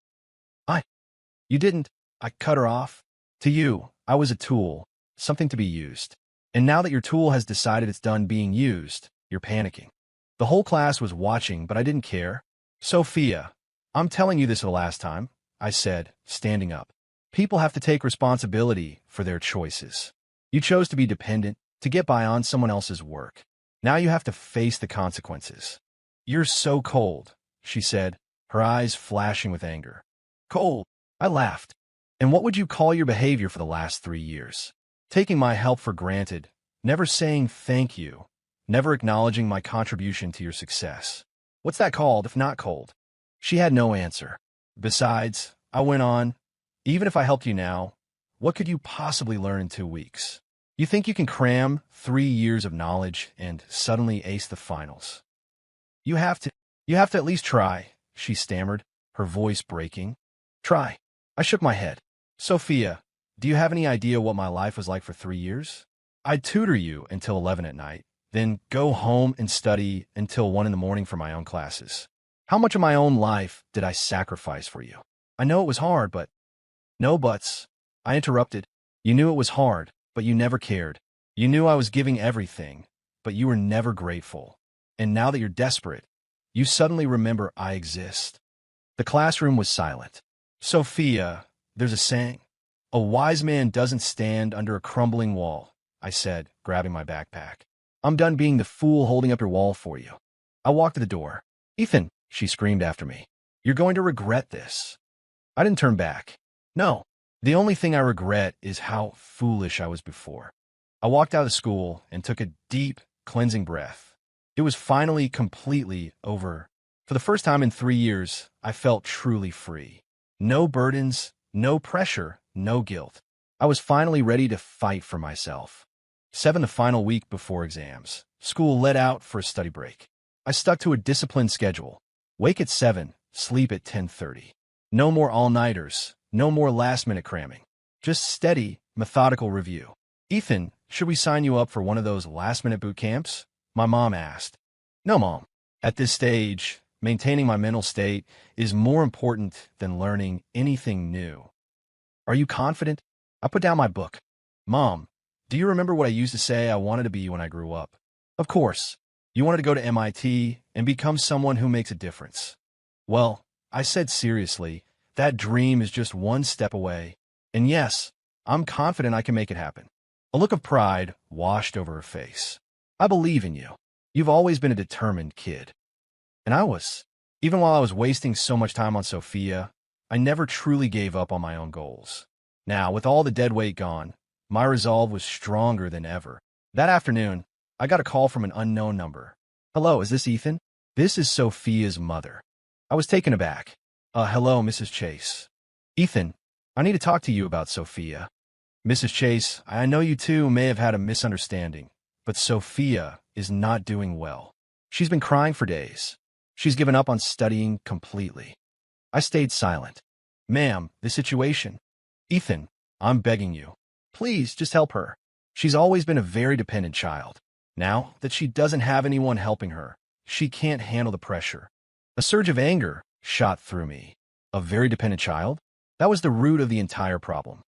I. You didn't. I cut her off. To you, I was a tool, something to be used. And now that your tool has decided it's done being used, you're panicking. The whole class was watching, but I didn't care. Sophia, I'm telling you this the last time, I said, standing up. People have to take responsibility for their choices. You chose to be dependent, to get by on someone else's work. Now you have to face the consequences. You're so cold, she said, her eyes flashing with anger. Cold, I laughed. And what would you call your behavior for the last 3 years? Taking my help for granted, never saying thank you, never acknowledging my contribution to your success. What's that called if not cold? She had no answer. Besides, I went on, even if I helped you now, what could you possibly learn in 2 weeks? You think you can cram 3 years of knowledge and suddenly ace the finals? You have to at least try, she stammered, her voice breaking. Try. I shook my head. Sophia, do you have any idea what my life was like for 3 years? I'd tutor you until 11 at night, then go home and study until 1 in the morning for my own classes. How much of my own life did I sacrifice for you? I know it was hard, but... No buts. I interrupted. You knew it was hard, but you never cared. You knew I was giving everything, but you were never grateful. And now that you're desperate, you suddenly remember I exist. The classroom was silent. Sophia, there's a saying. A wise man doesn't stand under a crumbling wall, I said, grabbing my backpack. I'm done being the fool holding up your wall for you. I walked to the door. Ethan, she screamed after me. You're going to regret this. I didn't turn back. No, the only thing I regret is how foolish I was before. I walked out of school and took a deep, cleansing breath. It was finally completely over. For the first time in 3 years, I felt truly free. No burdens, no pressure, no guilt. I was finally ready to fight for myself. 7, the final week before exams. School let out for a study break. I stuck to a disciplined schedule. Wake at 7, sleep at 10:30. No more all-nighters, no more last-minute cramming. Just steady, methodical review. Ethan, should we sign you up for one of those last-minute boot camps? My mom asked. No, Mom. At this stage, maintaining my mental state is more important than learning anything new. Are you confident? I put down my book. Mom, do you remember what I used to say I wanted to be when I grew up? Of course. You wanted to go to MIT and become someone who makes a difference. Well, I said seriously, that dream is just one step away. And yes, I'm confident I can make it happen. A look of pride washed over her face. I believe in you. You've always been a determined kid. And I was. Even while I was wasting so much time on Sophia, I never truly gave up on my own goals. Now, with all the dead weight gone, my resolve was stronger than ever. That afternoon, I got a call from an unknown number. Hello, is this Ethan? This is Sophia's mother. I was taken aback. Hello, Mrs. Chase. Ethan, I need to talk to you about Sophia. Mrs. Chase, I know you two may have had a misunderstanding, but Sophia is not doing well. She's been crying for days. She's given up on studying completely. I stayed silent. Ma'am, the situation. Ethan, I'm begging you. Please, just help her. She's always been a very dependent child. Now that she doesn't have anyone helping her, she can't handle the pressure. A surge of anger shot through me. A very dependent child? That was the root of the entire problem.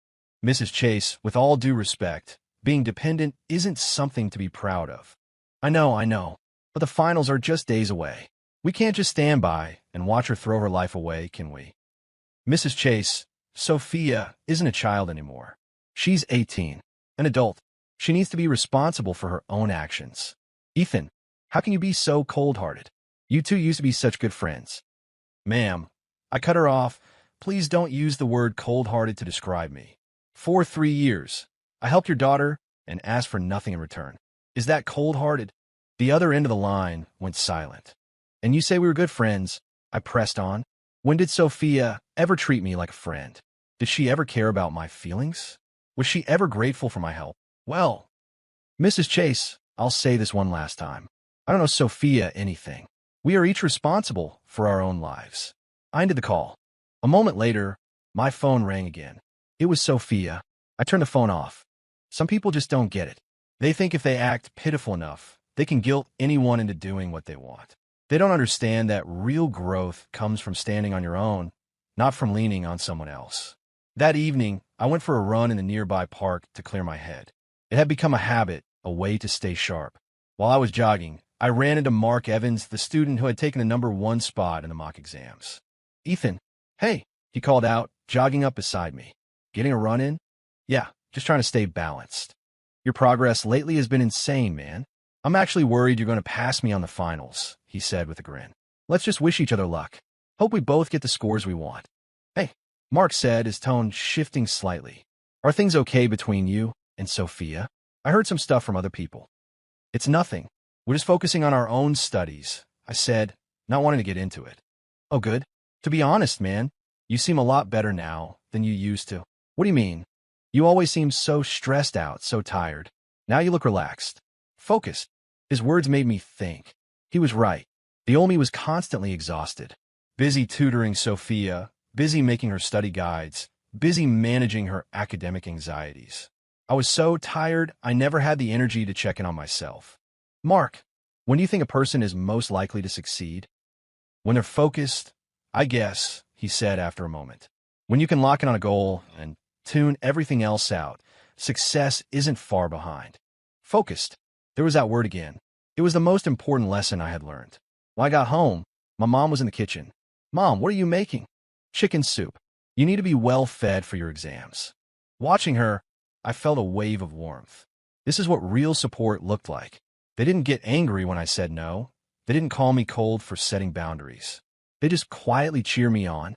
Mrs. Chase, with all due respect, being dependent isn't something to be proud of. I know, but the finals are just days away. We can't just stand by and watch her throw her life away, can we? Mrs. Chase, Sophia isn't a child anymore. She's 18, an adult. She needs to be responsible for her own actions. Ethan, how can you be so cold-hearted? You two used to be such good friends. Ma'am, I cut her off. Please don't use the word cold-hearted to describe me. For 3 years, I helped your daughter and asked for nothing in return. Is that cold-hearted? The other end of the line went silent. And you say we were good friends. I pressed on. When did Sophia ever treat me like a friend? Did she ever care about my feelings? Was she ever grateful for my help? Well, Mrs. Chase, I'll say this one last time. I don't know Sophia anything. We are each responsible for our own lives. I ended the call. A moment later, my phone rang again. It was Sophia. I turned the phone off. Some people just don't get it. They think if they act pitiful enough, they can guilt anyone into doing what they want. They don't understand that real growth comes from standing on your own, not from leaning on someone else. That evening, I went for a run in the nearby park to clear my head. It had become a habit, a way to stay sharp. While I was jogging, I ran into Mark Evans, the student who had taken the #1 spot in the mock exams. "Ethan, hey," he called out, jogging up beside me. "Getting a run in?" "Yeah, just trying to stay balanced." "Your progress lately has been insane, man. I'm actually worried you're going to pass me on the finals," he said with a grin. "Let's just wish each other luck. Hope we both get the scores we want." "Hey," Mark said, his tone shifting slightly. "Are things okay between you and Sophia? I heard some stuff from other people." "It's nothing. We're just focusing on our own studies," I said, not wanting to get into it. "Oh, good. To be honest, man, you seem a lot better now than you used to." "What do you mean?" "You always seemed so stressed out, so tired. Now you look relaxed, focused." His words made me think. He was right. The old me was constantly exhausted. Busy tutoring Sophia, busy making her study guides, busy managing her academic anxieties. I was so tired, I never had the energy to check in on myself. "Mark, when do you think a person is most likely to succeed?" "When they're focused, I guess," he said after a moment. "When you can lock in on a goal and tune everything else out, success isn't far behind." Focused. There was that word again. It was the most important lesson I had learned. When I got home, my mom was in the kitchen. "Mom, what are you making?" "Chicken soup. You need to be well fed for your exams." Watching her, I felt a wave of warmth. This is what real support looked like. They didn't get angry when I said no. They didn't call me cold for setting boundaries. They just quietly cheer me on.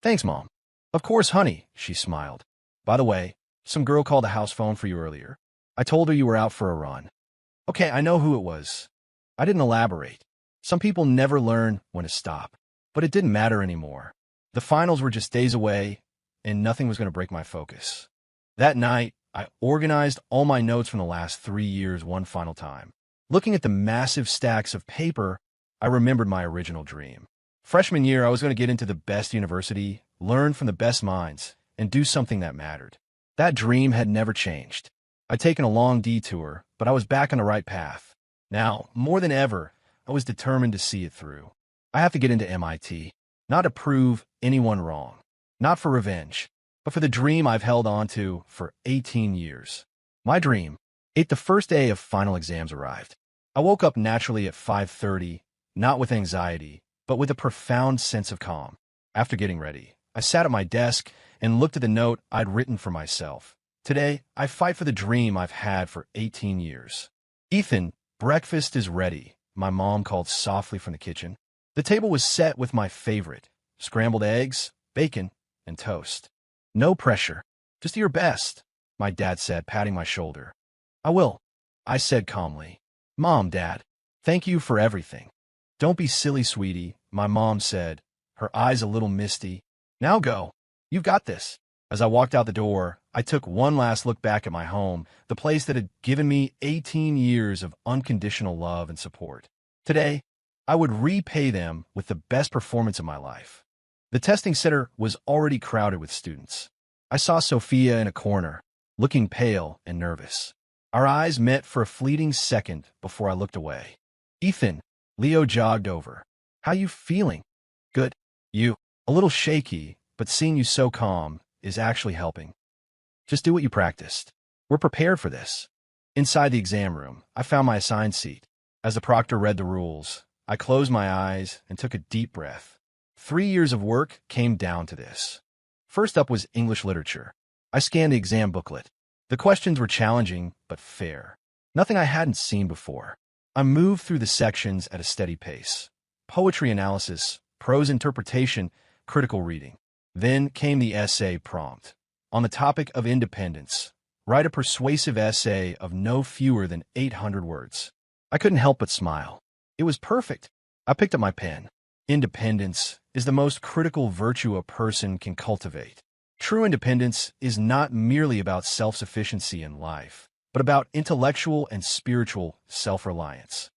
"Thanks, Mom." "Of course, honey," she smiled. "By the way, some girl called the house phone for you earlier. I told her you were out for a run." "Okay, I know who it was." I didn't elaborate. Some people never learn when to stop. But it didn't matter anymore. The finals were just days away, and nothing was going to break my focus. That night, I organized all my notes from the last 3 years one final time. Looking at the massive stacks of paper, I remembered my original dream. Freshman year, I was going to get into the best university, learn from the best minds, and do something that mattered. That dream had never changed. I'd taken a long detour, but I was back on the right path. Now, more than ever, I was determined to see it through. I have to get into MIT, not to prove anyone wrong, not for revenge, but for the dream I've held on to for 18 years. My dream. The first day of final exams arrived. I woke up naturally at 5:30, not with anxiety, but with a profound sense of calm. After getting ready, I sat at my desk and looked at the note I'd written for myself. "Today, I fight for the dream I've had for 18 years. Ethan, breakfast is ready," my mom called softly from the kitchen. The table was set with my favorite, scrambled eggs, bacon, and toast. "No pressure. Just do your best," my dad said, patting my shoulder. "I will," I said calmly. "Mom, Dad, thank you for everything." "Don't be silly, sweetie," my mom said, her eyes a little misty. "Now go. You've got this." As I walked out the door, I took one last look back at my home, the place that had given me 18 years of unconditional love and support. Today, I would repay them with the best performance of my life. The testing center was already crowded with students. I saw Sophia in a corner, looking pale and nervous. Our eyes met for a fleeting second before I looked away. "Ethan," Leo jogged over. "How you feeling?" "Good. You?" "A little shaky, but seeing you so calm is actually helping. Just do what you practiced. We're prepared for this." Inside the exam room, I found my assigned seat. As the proctor read the rules, I closed my eyes and took a deep breath. 3 years of work came down to this. First up was English literature. I scanned the exam booklet. The questions were challenging, but fair. Nothing I hadn't seen before. I moved through the sections at a steady pace. Poetry analysis, prose interpretation, critical reading. Then came the essay prompt. On the topic of independence, write a persuasive essay of no fewer than 800 words. I couldn't help but smile. It was perfect. I picked up my pen. Independence is the most critical virtue a person can cultivate. True independence is not merely about self-sufficiency in life, but about intellectual and spiritual self-reliance.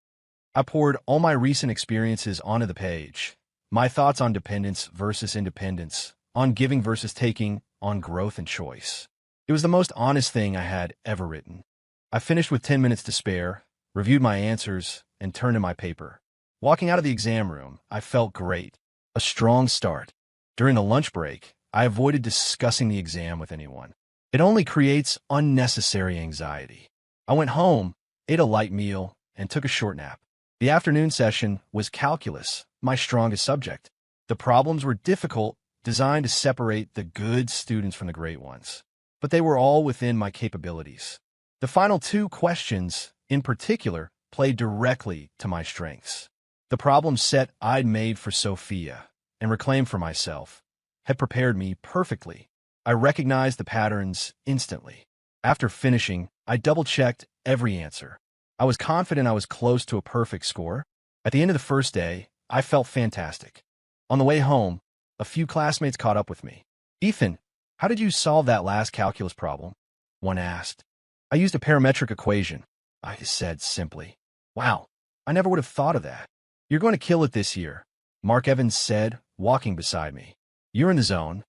I poured all my recent experiences onto the page. My thoughts on dependence versus independence, on giving versus taking, on growth and choice. It was the most honest thing I had ever written. I finished with 10 minutes to spare, reviewed my answers, and turned in my paper. Walking out of the exam room, I felt great. A strong start. During the lunch break, I avoided discussing the exam with anyone. It only creates unnecessary anxiety. I went home, ate a light meal, and took a short nap. The afternoon session was calculus, my strongest subject. The problems were difficult, designed to separate the good students from the great ones. But they were all within my capabilities. The final two questions, in particular, played directly to my strengths. The problem set I'd made for Sophia and reclaimed for myself had prepared me perfectly. I recognized the patterns instantly. After finishing, I double-checked every answer. I was confident I was close to a perfect score. At the end of the first day, I felt fantastic. On the way home, a few classmates caught up with me. "Ethan, how did you solve that last calculus problem?" one asked. "I used a parametric equation," I said simply. "Wow, I never would have thought of that." "You're going to kill it this year," Mark Evans said, walking beside me. "You're in the zone.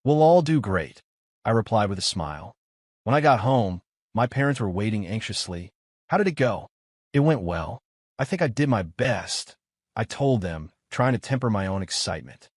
We'll all do great," I replied with a smile. When I got home, my parents were waiting anxiously. "How did it go?" "It went well. I think I did my best," I told them, trying to temper my own excitement.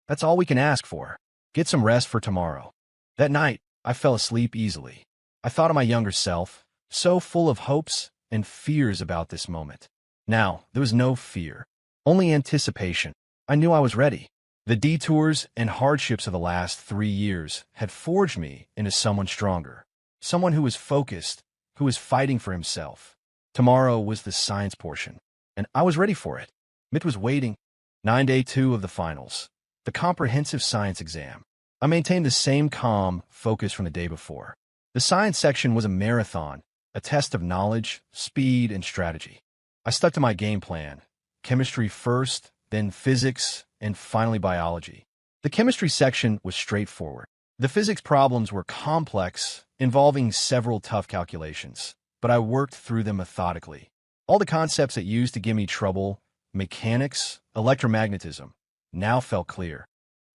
"That's all we can ask for. Get some rest for tomorrow." That night, I fell asleep easily. I thought of my younger self, so full of hopes and fears about this moment. Now, there was no fear, only anticipation. I knew I was ready. The detours and hardships of the last 3 years had forged me into someone stronger, someone who was focused, who was fighting for himself. Tomorrow was the science portion, and I was ready for it. Myth was waiting. Day 2 of the finals, the comprehensive science exam. I maintained the same calm focus from the day before. The science section was a marathon, a test of knowledge, speed, and strategy. I stuck to my game plan. Chemistry first, then physics, and finally biology. The chemistry section was straightforward. The physics problems were complex, involving several tough calculations, but I worked through them methodically. All the concepts that used to give me trouble, mechanics, electromagnetism, now felt clear.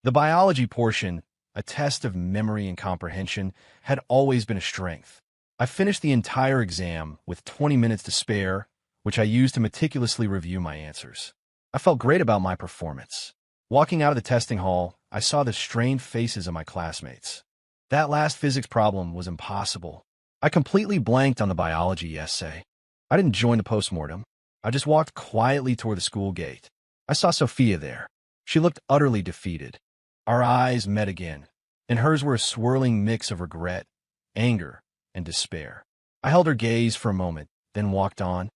The biology portion, a test of memory and comprehension, had always been a strength. I finished the entire exam with 20 minutes to spare, which I used to meticulously review my answers. I felt great about my performance. Walking out of the testing hall, I saw the strained faces of my classmates. That last physics problem was impossible. I completely blanked on the biology essay. I didn't join the postmortem. I just walked quietly toward the school gate. I saw Sophia there. She looked utterly defeated. Our eyes met again, and hers were a swirling mix of regret, anger, and despair. I held her gaze for a moment, then walked on.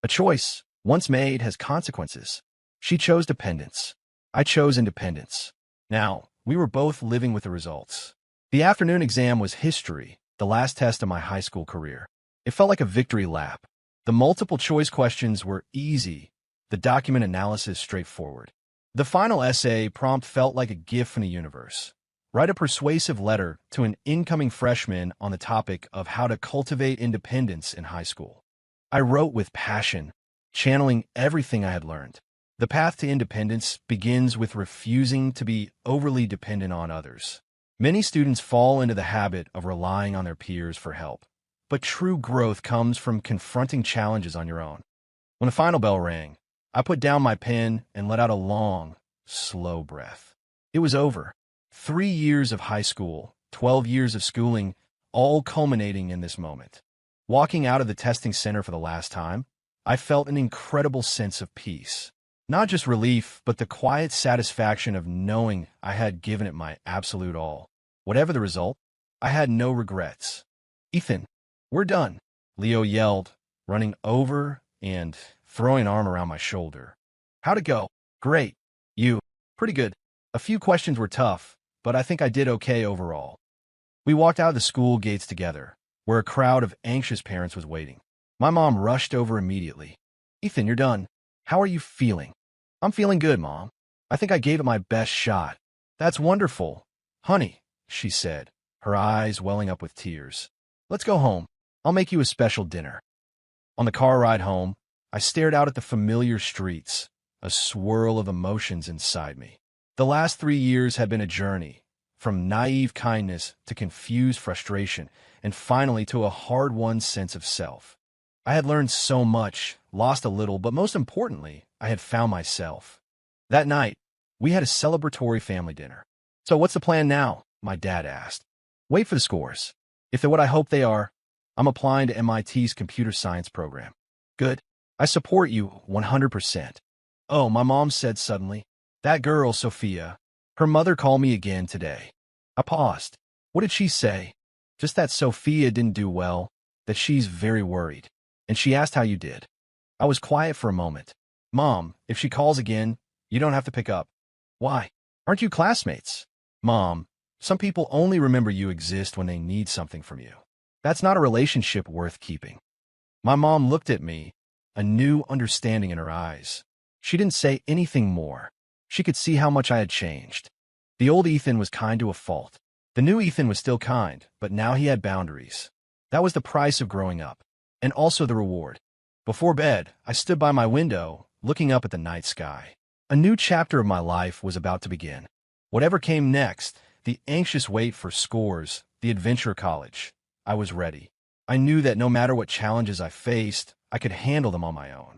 A choice, once made, has consequences. She chose dependence. I chose independence. Now, we were both living with the results. The afternoon exam was history, the last test of my high school career. It felt like a victory lap. The multiple choice questions were easy, the document analysis straightforward. The final essay prompt felt like a gift from the universe. Write a persuasive letter to an incoming freshman on the topic of how to cultivate independence in high school. I wrote with passion, channeling everything I had learned. The path to independence begins with refusing to be overly dependent on others. Many students fall into the habit of relying on their peers for help, but true growth comes from confronting challenges on your own. When the final bell rang, I put down my pen and let out a long, slow breath. It was over. 3 years of high school, 12 years of schooling, all culminating in this moment. Walking out of the testing center for the last time, I felt an incredible sense of peace. Not just relief, but the quiet satisfaction of knowing I had given it my absolute all. Whatever the result, I had no regrets. "Ethan, we're done," Leo yelled, running over and throwing an arm around my shoulder. "How'd it go?" "Great. You?" "Pretty good. A few questions were tough, but I think I did okay overall." We walked out of the school gates together, where a crowd of anxious parents was waiting. My mom rushed over immediately. "Ethan, you're done. How are you feeling?" "I'm feeling good, Mom. I think I gave it my best shot." "That's wonderful, honey," she said, her eyes welling up with tears. "Let's go home. I'll make you a special dinner." On the car ride home, I stared out at the familiar streets, a swirl of emotions inside me. The last 3 years had been a journey, from naive kindness to confused frustration, and finally to a hard-won sense of self. I had learned so much, lost a little, but most importantly, I had found myself. That night, we had a celebratory family dinner. "So what's the plan now?" my dad asked. "Wait for the scores. If they're what I hope they are, I'm applying to MIT's computer science program." "Good. I support you 100%. "Oh," my mom said suddenly. "That girl, Sophia. Her mother called me again today." I paused. "What did she say?" "Just that Sophia didn't do well, that she's very worried. And she asked how you did." I was quiet for a moment. "Mom, if she calls again, you don't have to pick up." "Why? Aren't you classmates?" "Mom, some people only remember you exist when they need something from you. That's not a relationship worth keeping." My mom looked at me, a new understanding in her eyes. She didn't say anything more. She could see how much I had changed. The old Ethan was kind to a fault. The new Ethan was still kind, but now he had boundaries. That was the price of growing up, and also the reward. Before bed, I stood by my window, looking up at the night sky. A new chapter of my life was about to begin. Whatever came next, the anxious wait for scores, the adventure college, I was ready. I knew that no matter what challenges I faced, I could handle them on my own.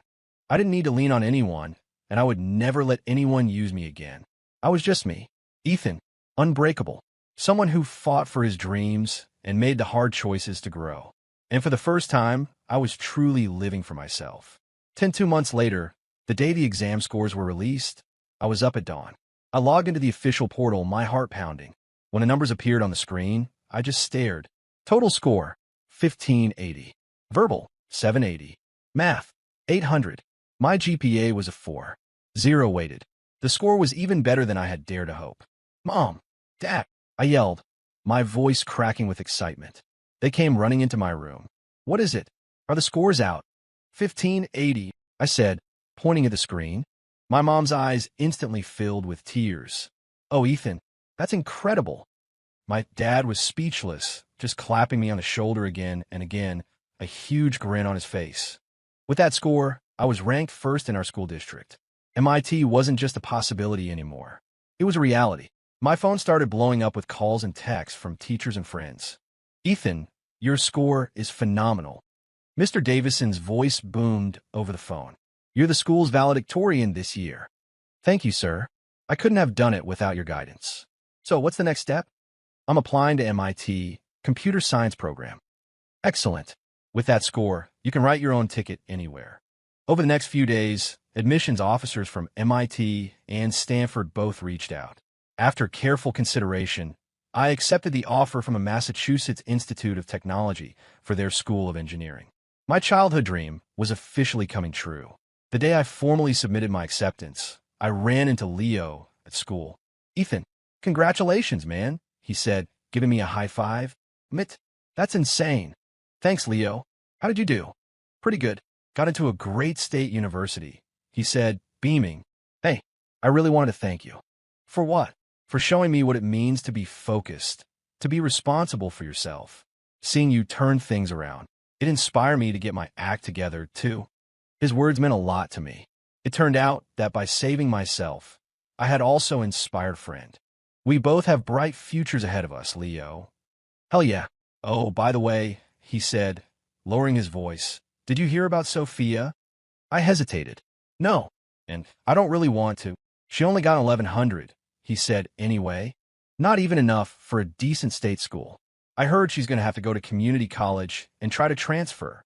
I didn't need to lean on anyone, and I would never let anyone use me again. I was just me, Ethan, unbreakable, someone who fought for his dreams and made the hard choices to grow. And for the first time, I was truly living for myself. 2 months later, the day the exam scores were released, I was up at dawn. I logged into the official portal, my heart pounding. When the numbers appeared on the screen, I just stared. Total score, 1580. Verbal, 780. Math, 800. My GPA was a 4. 0 weighted. The score was even better than I had dared to hope. "Mom! Dad!" I yelled, my voice cracking with excitement. They came running into my room. "What is it? Are the scores out?" 1580, I said, pointing at the screen. My mom's eyes instantly filled with tears. "Oh, Ethan, that's incredible." My dad was speechless, just clapping me on the shoulder again and again, a huge grin on his face. With that score, I was ranked first in our school district. MIT wasn't just a possibility anymore. It was a reality. My phone started blowing up with calls and texts from teachers and friends. "Ethan, your score is phenomenal." Mr. Davison's voice boomed over the phone. "You're the school's valedictorian this year." "Thank you, sir. I couldn't have done it without your guidance." "So what's the next step?" "I'm applying to MIT computer science program." "Excellent. With that score, you can write your own ticket anywhere." Over the next few days, admissions officers from MIT and Stanford both reached out. After careful consideration, I accepted the offer from a Massachusetts Institute of Technology for their School of Engineering. My childhood dream was officially coming true. The day I formally submitted my acceptance, I ran into Leo at school. "Ethan, congratulations, man," he said, giving me a high five. "Mitt, that's insane." "Thanks, Leo. How did you do?" "Pretty good. Got into a great state university," he said, beaming. "Hey, I really wanted to thank you." "For what?" "For showing me what it means to be focused, to be responsible for yourself. Seeing you turn things around. It inspired me to get my act together, too." His words meant a lot to me. It turned out that by saving myself, I had also inspired a friend. "We both have bright futures ahead of us, Leo." "Hell yeah. Oh, by the way," he said, lowering his voice, "did you hear about Sophia?" I hesitated. "No, and I don't really want to." "She only got 1100, he said anyway. "Not even enough for a decent state school. I heard she's going to have to go to community college and try to transfer."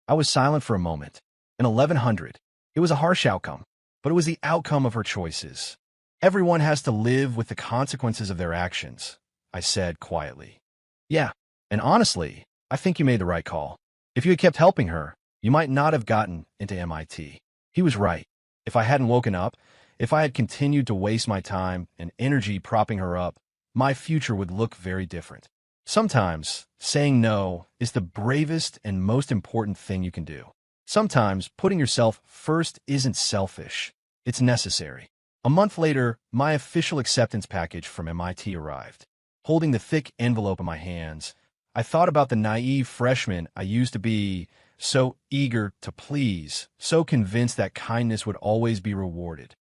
I was silent for a moment. An 1100. It was a harsh outcome, but it was the outcome of her choices. "Everyone has to live with the consequences of their actions," I said quietly. "Yeah, and honestly, I think you made the right call. If you had kept helping her, you might not have gotten into MIT." He was right. If I hadn't woken up, if I had continued to waste my time and energy propping her up, my future would look very different. Sometimes, saying no is the bravest and most important thing you can do. Sometimes, putting yourself first isn't selfish. It's necessary. A month later, my official acceptance package from MIT arrived. Holding the thick envelope in my hands, I thought about the naive freshman I used to be, so eager to please, so convinced that kindness would always be rewarded.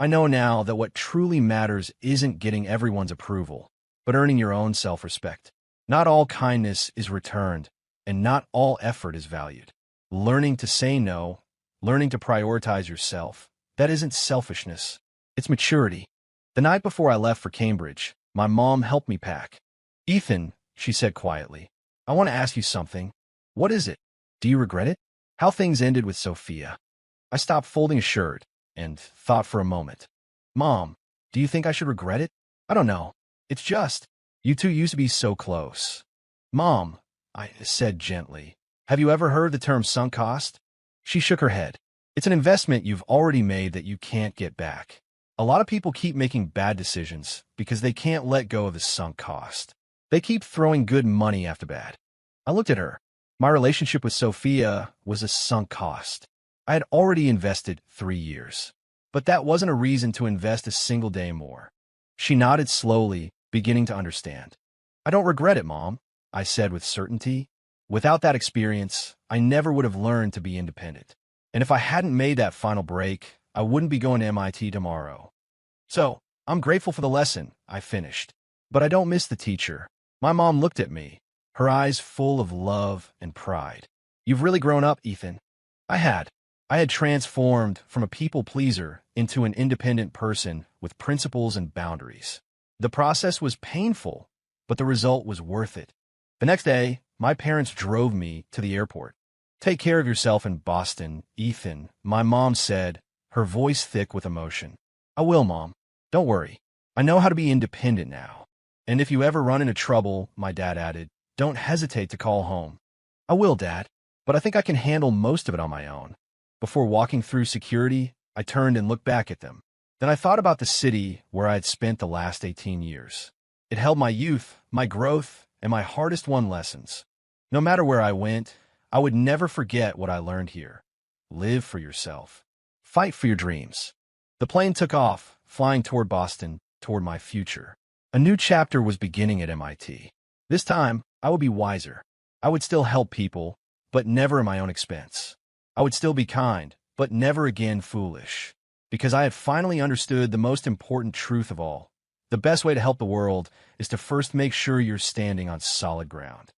I know now that what truly matters isn't getting everyone's approval, but earning your own self-respect. Not all kindness is returned, and not all effort is valued. Learning to say no, learning to prioritize yourself. That isn't selfishness. It's maturity. The night before I left for Cambridge, my mom helped me pack. Ethan, she said quietly, I want to ask you something. What is it? Do you regret it? How things ended with Sophia. I stopped folding a shirt and thought for a moment. Mom, do you think I should regret it? I don't know. It's just, you two used to be so close. Mom, I said gently, have you ever heard the term sunk cost? She shook her head. It's an investment you've already made that you can't get back. A lot of people keep making bad decisions because they can't let go of the sunk cost. They keep throwing good money after bad. I looked at her. My relationship with Sophia was a sunk cost. I had already invested 3 years. But that wasn't a reason to invest a single day more. She nodded slowly, beginning to understand. I don't regret it, Mom, I said with certainty. Without that experience, I never would have learned to be independent. And if I hadn't made that final break, I wouldn't be going to MIT tomorrow. So, I'm grateful for the lesson, I finished. But I don't miss the teacher. My mom looked at me, her eyes full of love and pride. You've really grown up, Ethan. I had. I had transformed from a people pleaser into an independent person with principles and boundaries. The process was painful, but the result was worth it. The next day, my parents drove me to the airport. Take care of yourself in Boston, Ethan, my mom said, her voice thick with emotion. I will, Mom. Don't worry. I know how to be independent now. And if you ever run into trouble, my dad added, don't hesitate to call home. I will, Dad, but I think I can handle most of it on my own. Before walking through security, I turned and looked back at them. Then I thought about the city where I had spent the last 18 years. It held my youth, my growth, and my hardest-won lessons. No matter where I went, I would never forget what I learned here. Live for yourself. Fight for your dreams. The plane took off, flying toward Boston, toward my future. A new chapter was beginning at MIT. This time, I would be wiser. I would still help people, but never at my own expense. I would still be kind, but never again foolish. Because I had finally understood the most important truth of all. The best way to help the world is to first make sure you're standing on solid ground.